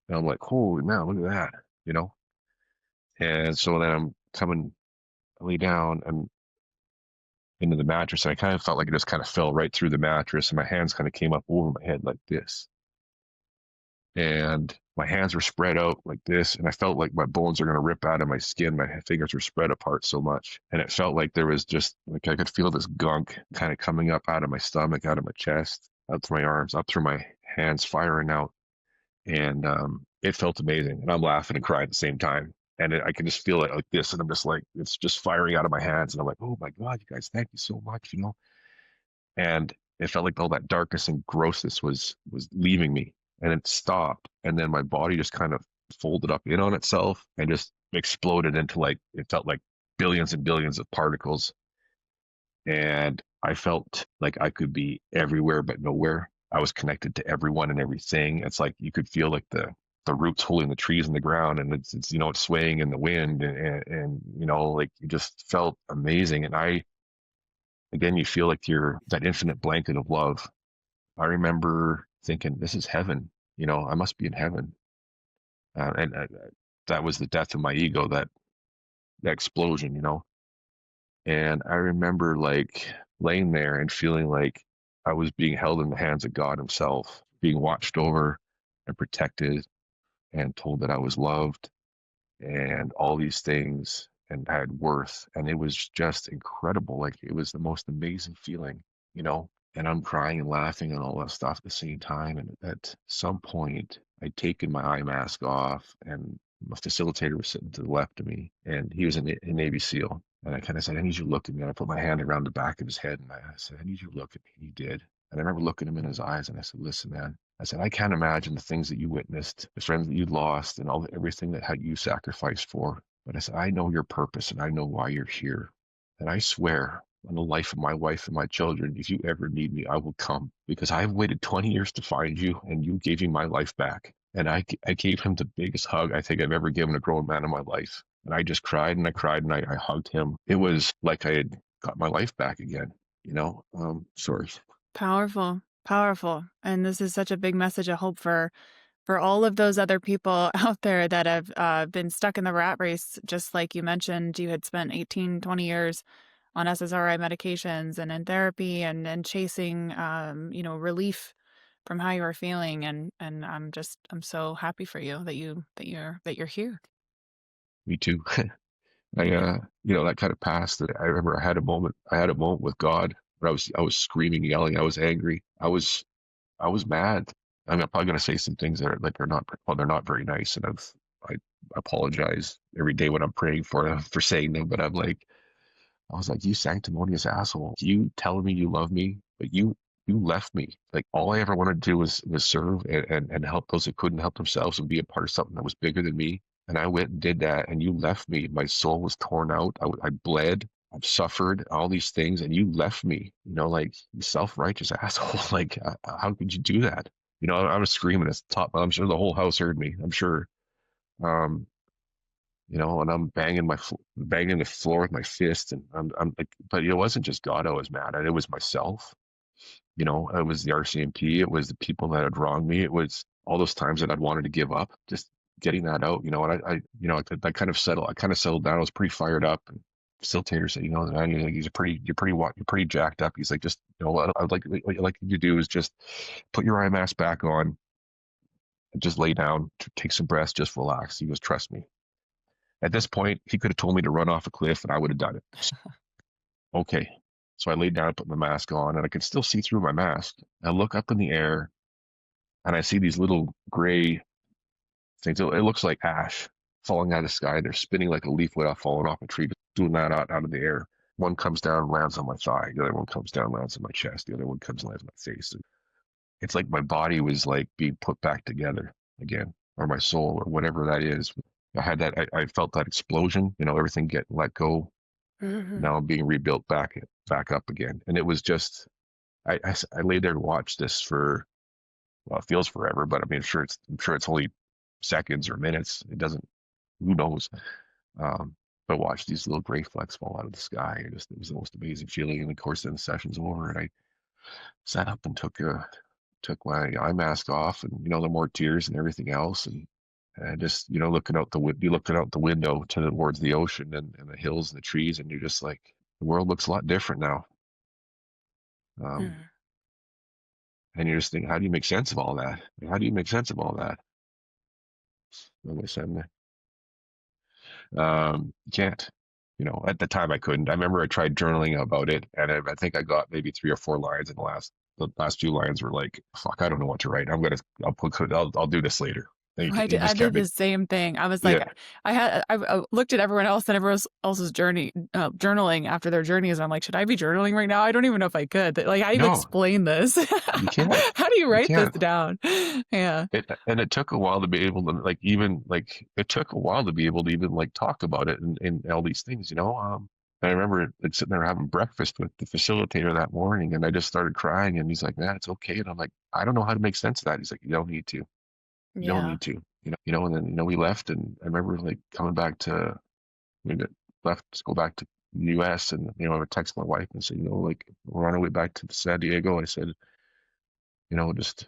And I'm like, holy man, look at that, you know? And so then I'm coming, I lay down and into the mattress, and I kind of felt like it just kind of fell right through the mattress, and my hands kind of came up over my head like this. And my hands were spread out like this, and I felt like my bones are going to rip out of my skin. My fingers were spread apart so much, and it felt like there was just like I could feel this gunk kind of coming up out of my stomach, out of my chest, out through my arms, up through my hands, firing out. And it felt amazing, and I'm laughing and crying at the same time. And I can just feel it like this, and I'm just like, it's just firing out of my hands, and I'm like, oh my god, you guys, thank you so much, you know. And it felt like all that darkness and grossness was leaving me, and it stopped, and then my body just kind of folded up in on itself and just exploded into, like, it felt like billions and billions of particles. And I felt like I could be everywhere but nowhere. I was connected to everyone and everything. It's like you could feel like the roots holding the trees in the ground, and it's you know, it's swaying in the wind, and you know, like, you just felt amazing. And I, again, you feel like you're that infinite blanket of love. I remember thinking, this is heaven. You know, I must be in heaven. And that was the death of my ego, that explosion, you know. And I remember, like, laying there and feeling like I was being held in the hands of God Himself, being watched over and protected, and told that I was loved and all these things and had worth. And it was just incredible. Like, it was the most amazing feeling, you know. And I'm crying and laughing and all that stuff at the same time. And at some point, I'd taken my eye mask off, and my facilitator was sitting to the left of me, and he was a Navy SEAL. And I kind of said, I need you to look at me. And I put my hand around the back of his head, and I said, I need you to look at me. And he did. And I remember looking him in his eyes, and I said, listen, man, I said, I can't imagine the things that you witnessed, the friends that you lost, and everything that had you sacrificed for. But I said, I know your purpose, and I know why you're here. And I swear on the life of my wife and my children, if you ever need me, I will come, because I've waited 20 years to find you, and you gave me my life back. And I gave him the biggest hug I think I've ever given a grown man in my life. And I just cried and I cried, and I hugged him. It was like I had got my life back again, you know? Sorry. Powerful, powerful. And this is such a big message of hope for all of those other people out there that have been stuck in the rat race. Just like you mentioned, you had spent 18, 20 years on SSRI medications and in therapy and chasing, relief from how you were feeling. And I'm so happy for you that you're here. Me too. You know, that kind of passed. I remember I had a moment with God where I was screaming, yelling. I was angry. I was mad. I mean, I'm probably going to say some things that are like, they're not very nice. And I apologize every day when I'm praying for saying them, but I was like, you sanctimonious asshole, you telling me you love me, but you left me. Like, all I ever wanted to do was serve and help those that couldn't help themselves and be a part of something that was bigger than me. And I went and did that, and you left me. My soul was torn out. I bled. I've suffered all these things, and you left me. You know, like, you self-righteous asshole. Like, how could you do that? You know, I was screaming at the top. I'm sure the whole house heard me. I'm sure. Um, you know, and I'm banging the floor with my fist, and I'm like, but it wasn't just God I was mad at. It was myself. You know, it was the RCMP. It was the people that had wronged me. It was all those times that I'd wanted to give up. Just getting that out, you know. And you know, I kind of settled. I kind of settled down. I was pretty fired up. And facilitator said, you know, man, you're pretty jacked up. He's like, just, you know, I'd like what I'd like you to do is just put your eye mask back on, and just lay down, take some breaths, just relax. He goes, trust me. At this point, he could have told me to run off a cliff, and I would have done it. Okay. So I laid down, put my mask on, and I could still see through my mask. I look up in the air, and I see these little gray things. It looks like ash falling out of the sky. They're spinning like a leaf would have fallen off a tree, just doing that out of the air. One comes down and lands on my thigh. The other one comes down and lands on my chest. The other one comes and lands on my face. And it's like my body was like being put back together again, or my soul, or whatever that is. I had that. I felt that explosion. You know, everything getting let go. Mhm. Now I'm being rebuilt back up again. And it was just, I lay there and watched this for, well, it feels forever, but I mean, I'm sure it's only seconds or minutes. It doesn't, who knows? But watch these little gray flecks fall out of the sky. It was the most amazing feeling. And of course, then the session's over, and I sat up and took my eye mask off, and, you know, the more tears and everything else. And and just, looking out you looking out the window towards the ocean and the hills and the trees, and you're just like, the world looks a lot different now. Mm. And you're just thinking, how do you make sense of all that? How do you make sense of all that? Like I said, you can't. At the time I couldn't. I remember I tried journaling about it, and I think I got maybe 3 or 4 lines, and the last few lines were like, "Fuck, I don't know what to write. I'll do this later." Like, I it did, I just did kept me. the same thing. I was like, Yeah, I looked at everyone else and everyone else's journey, journaling after their journeys. And I'm like, should I be journaling right now? I don't even know if I could. Like, how do you no, explain this? you can't. How do you You write this can't. down? Yeah. And it took a while to be able to like even like it took a while to be able to even like talk about it and all these things. And I remember like sitting there having breakfast with the facilitator that morning, and I just started crying, and he's like, "Man, it's okay." And I'm like, "I don't know how to make sense of that." He's like, "You don't need to. You don't Yeah. need to." And then we left, and I remember like coming back to we got left to go back to the U.S. and I would text my wife and say, like we're on our way back to San Diego. I said, just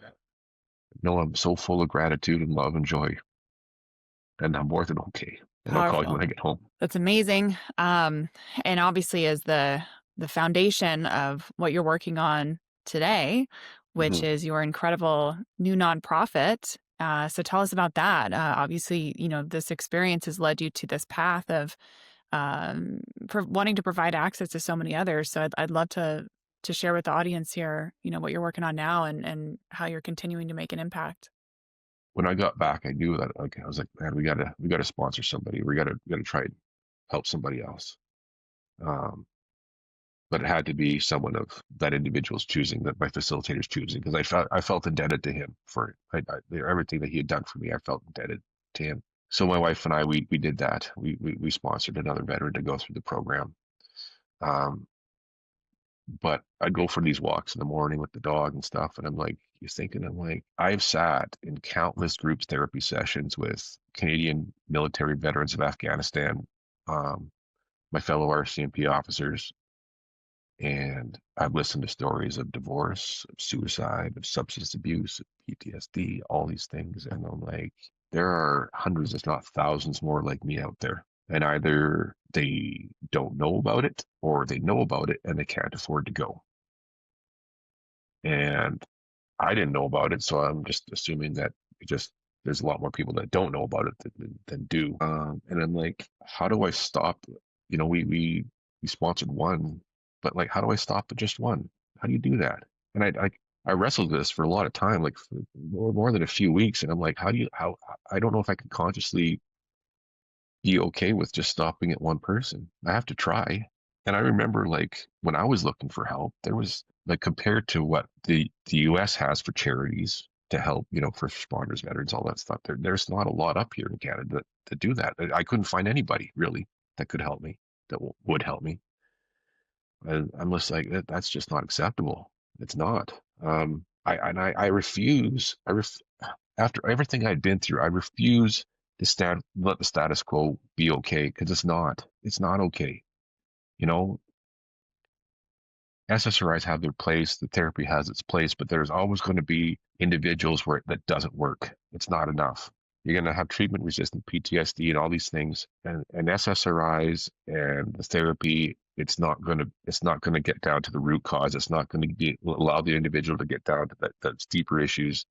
I'm so full of gratitude and love and joy, and I'm more than okay. And I'll call you Powerful. when I get home. That's amazing. And obviously is the foundation of what you're working on today, which Hmm. is your incredible new nonprofit. So tell us about that. Obviously, this experience has led you to this path of wanting to provide access to so many others. So I'd love to share with the audience here, what you're working on now and how you're continuing to make an impact. When I got back, I knew that okay. I was like, man, we gotta sponsor somebody. We gotta try and help somebody else. Um, but it had to be someone of that individual's choosing, that my facilitator's choosing, because I felt indebted to him for everything that he had done for me. I felt indebted to him. So my wife and I, we did that. We sponsored another veteran to go through the program. Um, but I'd go for these walks in the morning with the dog and stuff, and I'm like, I've sat in countless groups therapy sessions with Canadian military veterans of Afghanistan, um, my fellow RCMP officers, and I've listened to stories of divorce, of suicide, of substance abuse, of PTSD, all these things. And I'm like, there are hundreds, if not thousands more like me out there. And either they don't know about it or they know about it and they can't afford to go. And I didn't know about it. So I'm just assuming that there's a lot more people that don't know about it than do. And I'm like, how do I stop? We sponsored one, but like, how do I stop at just one? How do you do that? And I wrestled with this for a lot of time, like for more than a few weeks. And I'm like, how I don't know if I can consciously be okay with just stopping at one person. I have to try. And I remember like when I was looking for help, there was like compared to what the US has for charities to help, first responders, veterans, all that stuff. There's not a lot up here in Canada to do that. I couldn't find anybody really that could help me, that would help me. And I'm just like, that's just not acceptable. It's not. I refuse. After everything I'd been through, I refuse to let the status quo be okay because it's not. It's not okay. You know, SSRIs have their place, the therapy has its place, but there's always going to be individuals where that doesn't work. It's not enough. You're going to have treatment resistant PTSD and all these things, and SSRIs and the therapy. It's not going to get down to the root cause. It's not going to allow the individual to get down to those deeper issues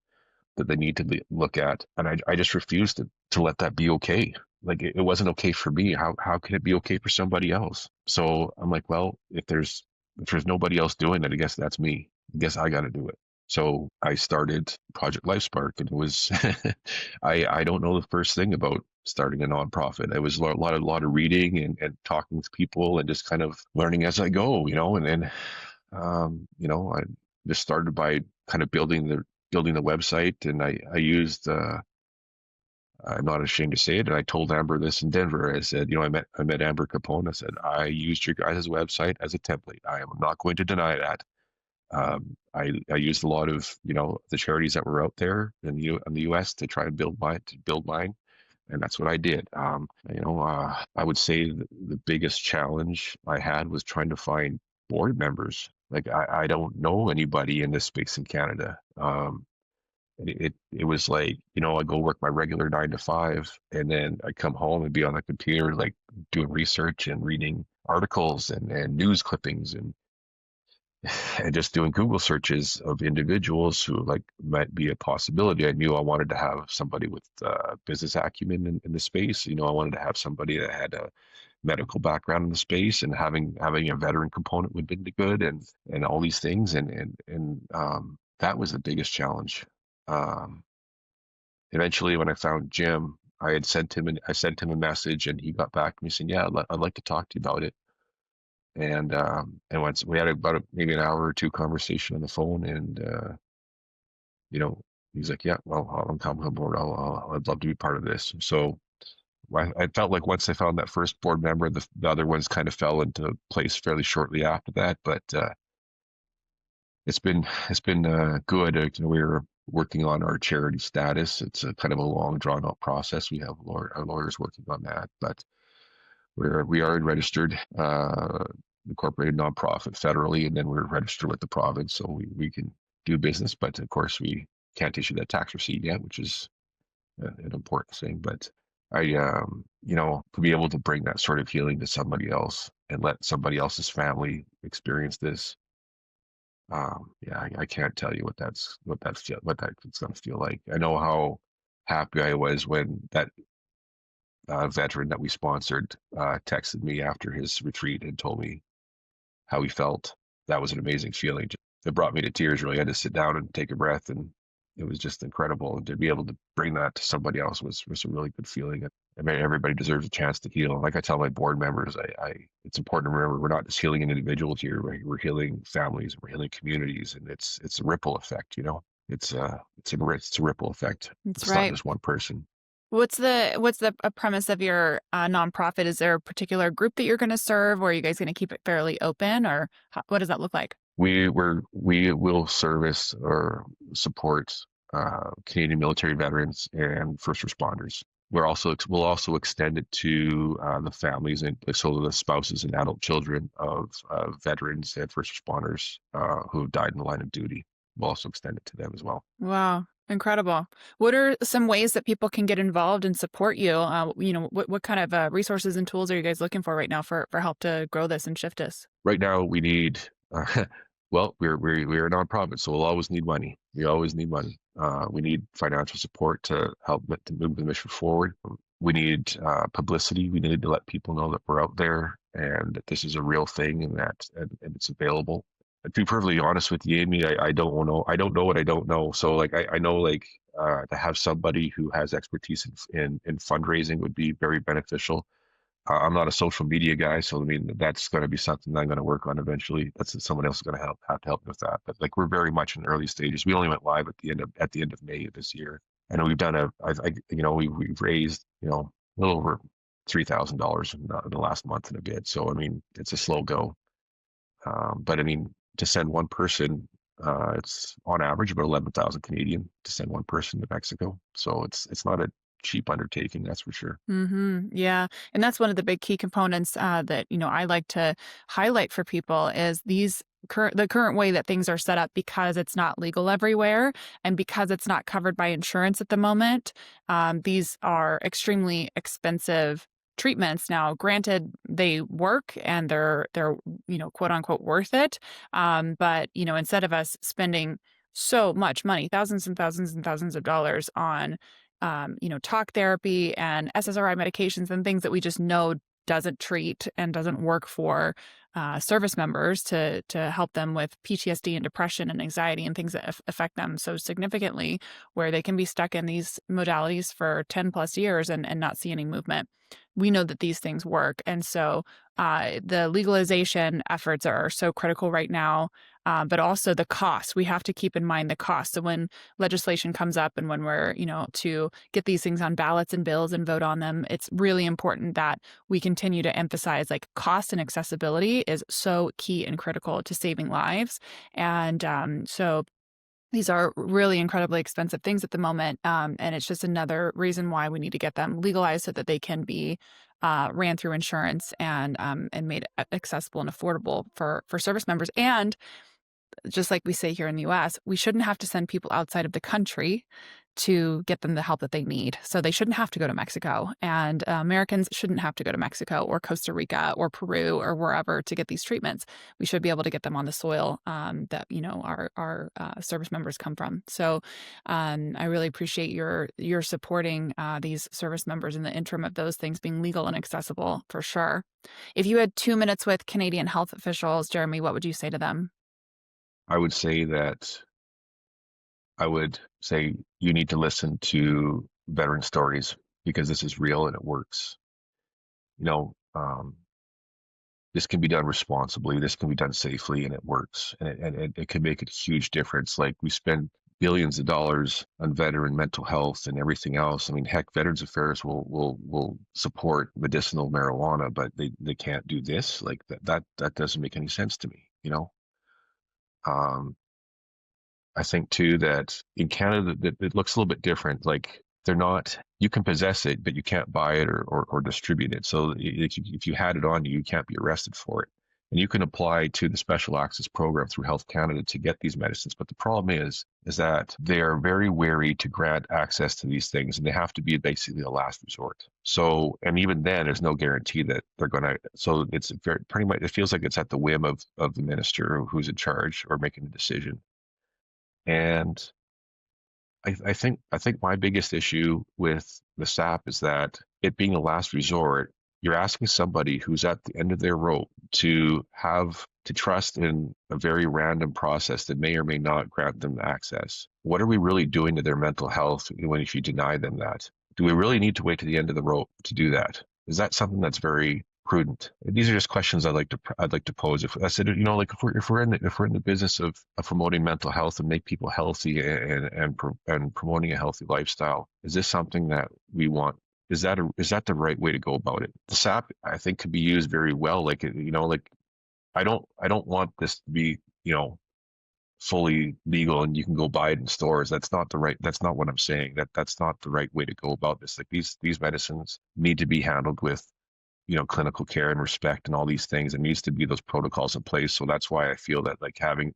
that they need to look at. And I just refuse to let that be okay. Like it wasn't okay for me. How can it be okay for somebody else? So I'm like, well, if there's nobody else doing it, I guess that's me. I guess I got to do it. So I started Project LifeSpark, and it was I don't know the first thing about starting a nonprofit. It was a lot of reading and talking with people and just kind of learning as I go, and then I just started by kind of building the website, and I used I'm not ashamed to say it, and I told Amber this in Denver. I said, I met Amber Capone. I said, I used your guys' website as a template. I am not going to deny that. I used a lot of the charities that were out there in the U.S. to try and build mine, and that's what I did. I would say the biggest challenge I had was trying to find board members. Like I don't know anybody in this space in Canada. it was like, I go work my regular 9 to 5, and then I come home and be on the computer, like doing research and reading articles and news clippings and just doing Google searches of individuals who like might be a possibility. I knew I wanted to have somebody with business acumen in the space. I wanted to have somebody that had a medical background in the space, and having a veteran component would be good, and all these things, and that was the biggest challenge. Um, Eventually, when I found Jim, I sent him a message, and he got back to me saying, "Yeah, I'd like to talk to you about it." And once we had maybe an hour or two conversation on the phone, and you know, he's like, "Yeah, well, I'll come on board. I'd love to be part of this." So I felt like once I found that first board member, the other ones kind of fell into place fairly shortly after that. But it's been good. We were working on our charity status. It's a kind of a long, drawn out process. We have our lawyers working on that, but we are registered, incorporated nonprofit federally, and then we're registered with the province, so we can do business. But of course, we can't issue that tax receipt yet, which is an important thing. But to be able to bring that sort of healing to somebody else and let somebody else's family experience this, yeah, I can't tell you what that's going to feel like. I know how happy I was when that veteran that we sponsored texted me after his retreat and told me how he felt. That was an amazing feeling. It brought me to tears. Really, I had to sit down and take a breath, and it was just incredible. And to be able to bring that to somebody else was a really good feeling. I mean, everybody deserves a chance to heal. Like I tell my board members, it's important to remember we're not just healing individuals here. We're healing families, we're healing communities, and it's a ripple effect. It's a ripple effect. That's It's not right. just one person. What's the premise of your nonprofit? Is there a particular group that you're going to serve, or are you guys going to keep it fairly open, or what does that look like? We will service or support Canadian military veterans and first responders. We'll also extend it to the families, and so the spouses and adult children of veterans and first responders who have died in the line of duty. We'll also extend it to them as well. Wow, incredible. What are some ways that people can get involved and support you? What kind of resources and tools are you guys looking for right now for help to grow this and shift this? Right now, we need. Well, we're a nonprofit, so we'll always need money. We always need money. We need financial support to help to move the mission forward. We need publicity. We need to let people know that we're out there and that this is a real thing, and and it's available. To be perfectly honest with you, Amy, I don't know. I don't know what I don't know. So like I know like to have somebody who has expertise in fundraising would be very beneficial. I'm not a social media guy, so I mean that's going to be something I'm going to work on eventually. That's someone else is going to have to help me with that. But like we're very much in the early stages. We only went live at the end of May of this year, and we've done we've raised a little over $3,000 in the last month and a bit. So I mean it's a slow go, but I mean to send one person, it's on average about 11,000 Canadian to send one person to Mexico. So it's not a cheap undertaking, that's for sure. Yeah, and that's one of the big key components that I like to highlight for people is the current way that things are set up because it's not legal everywhere and because it's not covered by insurance at the moment. These are extremely expensive treatments. Now, granted, they work and they're quote unquote worth it. But instead of us spending so much money, thousands and thousands and thousands of dollars on talk therapy and SSRI medications and things that we just know doesn't treat and doesn't work for service members to help them with PTSD and depression and anxiety and things that affect them so significantly, where they can be stuck in these modalities for 10 plus years and not see any movement. We know that these things work. And so the legalization efforts are so critical right now, but also the cost. We have to keep in mind the cost. So when legislation comes up and when we're, to get these things on ballots and bills and vote on them, it's really important that we continue to emphasize like cost and accessibility is so key and critical to saving lives. And so these are really incredibly expensive things at the moment, and it's just another reason why we need to get them legalized so that they can be ran through insurance and made accessible and affordable for service members. And just like we say here in the US, we shouldn't have to send people outside of the country to get them the help that they need. So they shouldn't have to go to Mexico. And Americans shouldn't have to go to Mexico or Costa Rica or Peru or wherever to get these treatments. We should be able to get them on the soil that, our service members come from. So I really appreciate your supporting these service members in the interim of those things being legal and accessible for sure. If you had 2 minutes with Canadian health officials, Jeremy, what would you say to them? I would say you need to listen to veteran stories because this is real and it works. You know, this can be done responsibly, this can be done safely, and it works. And it can make a huge difference. Like we spend billions of dollars on veteran mental health and everything else. I mean, heck, Veterans Affairs will support medicinal marijuana, but they can't do this. Like that doesn't make any sense to me, you know? Um, I think too that in Canada that it looks a little bit different. Like they're not, you can possess it, but you can't buy it or distribute it. So if you had it on you, you can't be arrested for it. And you can apply to the Special Access Program through Health Canada to get these medicines. But the problem is that they are very wary to grant access to these things, and they have to be basically a last resort. So, and even then, there's no guarantee that they're going to. So it's very pretty much. It feels like it's at the whim of the minister who's in charge or making the decision. And I think my biggest issue with the SAP is that it being a last resort, you're asking somebody who's at the end of their rope to have to trust in a very random process that may or may not grant them access. What are we really doing to their mental health when if you deny them that? Do we really need to wait to the end of the rope to do that? Is that something that's very prudent? These are just questions I'd like to pose. If I said, like if we're in the business of promoting mental health and make people healthy and promoting a healthy lifestyle, is this something that we want? Is that the right way to go about it? The SAP I think could be used very well. Like I don't want this to be fully legal and you can go buy it in stores. That's not what I'm saying. That's not the right way to go about this. Like these medicines need to be handled with clinical care and respect and all these things. It needs to be those protocols in place. So that's why I feel that like having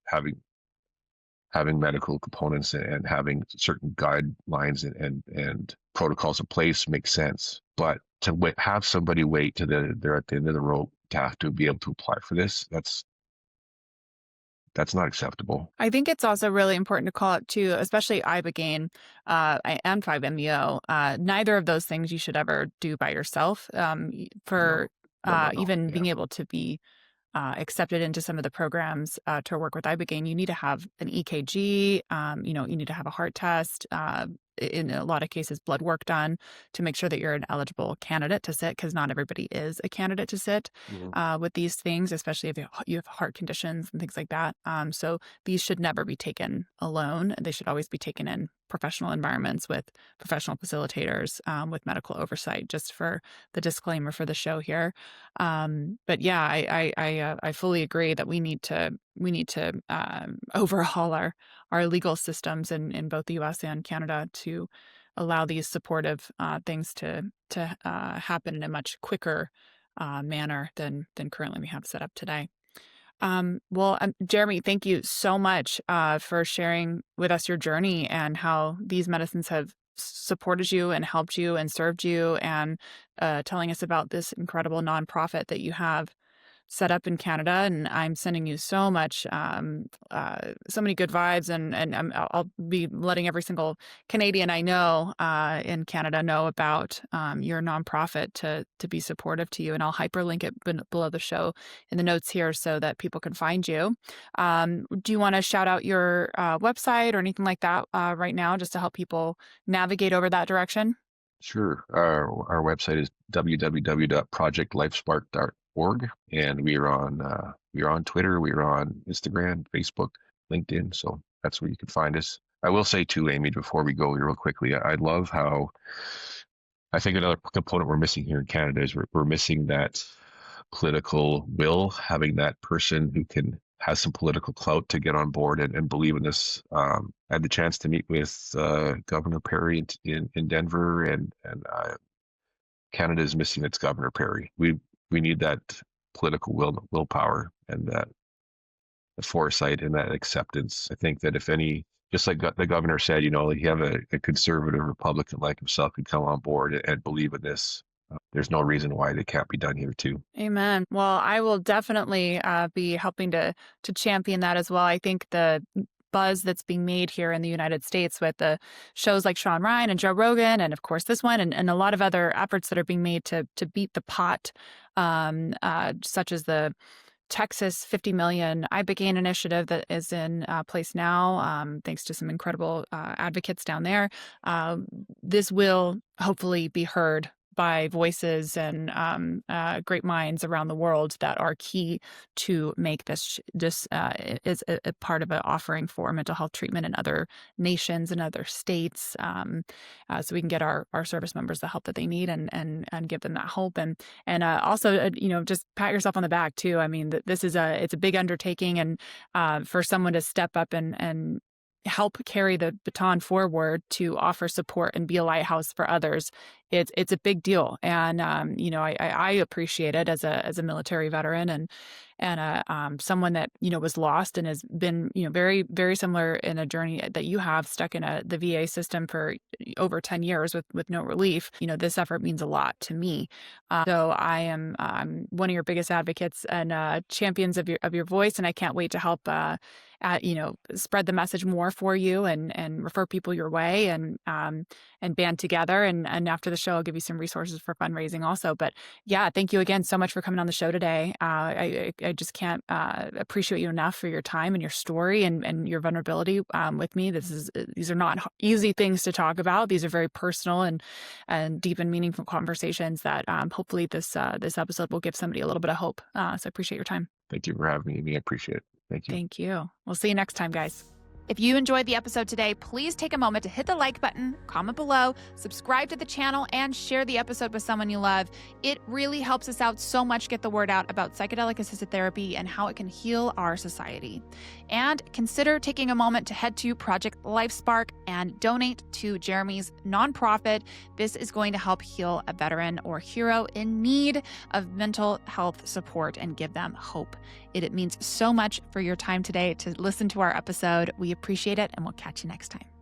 medical components and having certain guidelines and protocols in place makes sense. But to have somebody wait till they're at the end of the rope to have to be able to apply for this, that's not acceptable. I think it's also really important to call out too, especially Ibogaine and 5-MeO. Neither of those things you should ever do by yourself. For No. even Yeah. being able to be accepted into some of the programs to work with Ibogaine, you need to have an EKG. You need to have a heart test. In a lot of cases, blood work done to make sure that you're an eligible candidate to sit, because not everybody is a candidate to sit with these things, especially if you have heart conditions and things like that. So these should never be taken alone. They should always be taken in professional environments with professional facilitators with medical oversight, just for the disclaimer for the show here. But yeah, I fully agree that we need to overhaul our legal systems in both the U.S. and Canada to allow these supportive things to happen in a much quicker manner than currently we have set up today. Jeremy, thank you so much for sharing with us your journey and how these medicines have supported you and helped you and served you, and telling us about this incredible nonprofit that you have set up in Canada. And I'm sending you so much, so many good vibes, and I'll be letting every single Canadian I know in Canada know about your nonprofit to be supportive to you. And I'll hyperlink it below the show in the notes here so that people can find you. Do you want to shout out your website or anything like that right now, just to help people navigate over that direction? Sure. Our website is www.projectlifespark.org, and we are on Twitter, we are on Instagram, Facebook, LinkedIn. So that's where you can find us. I will say too, Amy, before we go real quickly, I love how I think another component we're missing here in Canada is we're missing that political will, having that person who has some political clout to get on board and believe in this. I had the chance to meet with Governor Perry in Denver, and Canada is missing its Governor Perry. We need that political willpower, and that foresight and that acceptance. I think that if any, just like the governor said, you have a conservative Republican like himself could come on board and believe in this. There's no reason why they can't be done here too. Amen. Well, I will definitely be helping to champion that as well. I think the buzz that's being made here in the United States with the shows like Sean Ryan and Joe Rogan, and of course this one, and a lot of other efforts that are being made to beat the pot, such as the Texas 50 million Ibogaine initiative that is in place now, thanks to some incredible advocates down there. This will hopefully be heard by voices and great minds around the world that are key to make this is a part of an offering for mental health treatment in other nations and other states, so we can get our service members the help that they need and give them that hope and also just pat yourself on the back too. I mean, this is it's a big undertaking, and for someone to step up and help carry the baton forward to offer support and be a lighthouse for others, it's a big deal. And I appreciate it as a military veteran and someone that was lost and has been very, very similar in a journey that you have, stuck in the VA system for over 10 years with no relief. This effort means a lot to me. So I'm one of your biggest advocates and champions of your voice, and I can't wait to help spread the message more for you and refer people your way and band together. And after the show, I'll give you some resources for fundraising also. But yeah, thank you again so much for coming on the show today. I just can't appreciate you enough for your time and your story and your vulnerability with me. These are not easy things to talk about. These are very personal and deep and meaningful conversations that hopefully this episode will give somebody a little bit of hope. So I appreciate your time. Thank you for having me, Amy. I appreciate it. Thank you. Thank you. We'll see you next time, guys. If you enjoyed the episode today, please take a moment to hit the like button, comment below, subscribe to the channel, and share the episode with someone you love. It really helps us out so much get the word out about psychedelic-assisted therapy and how it can heal our society. And consider taking a moment to head to Project LifeSpark and donate to Jeremy's nonprofit. This is going to help heal a veteran or hero in need of mental health support and give them hope. It means so much for your time today to listen to our episode. We appreciate it, and we'll catch you next time.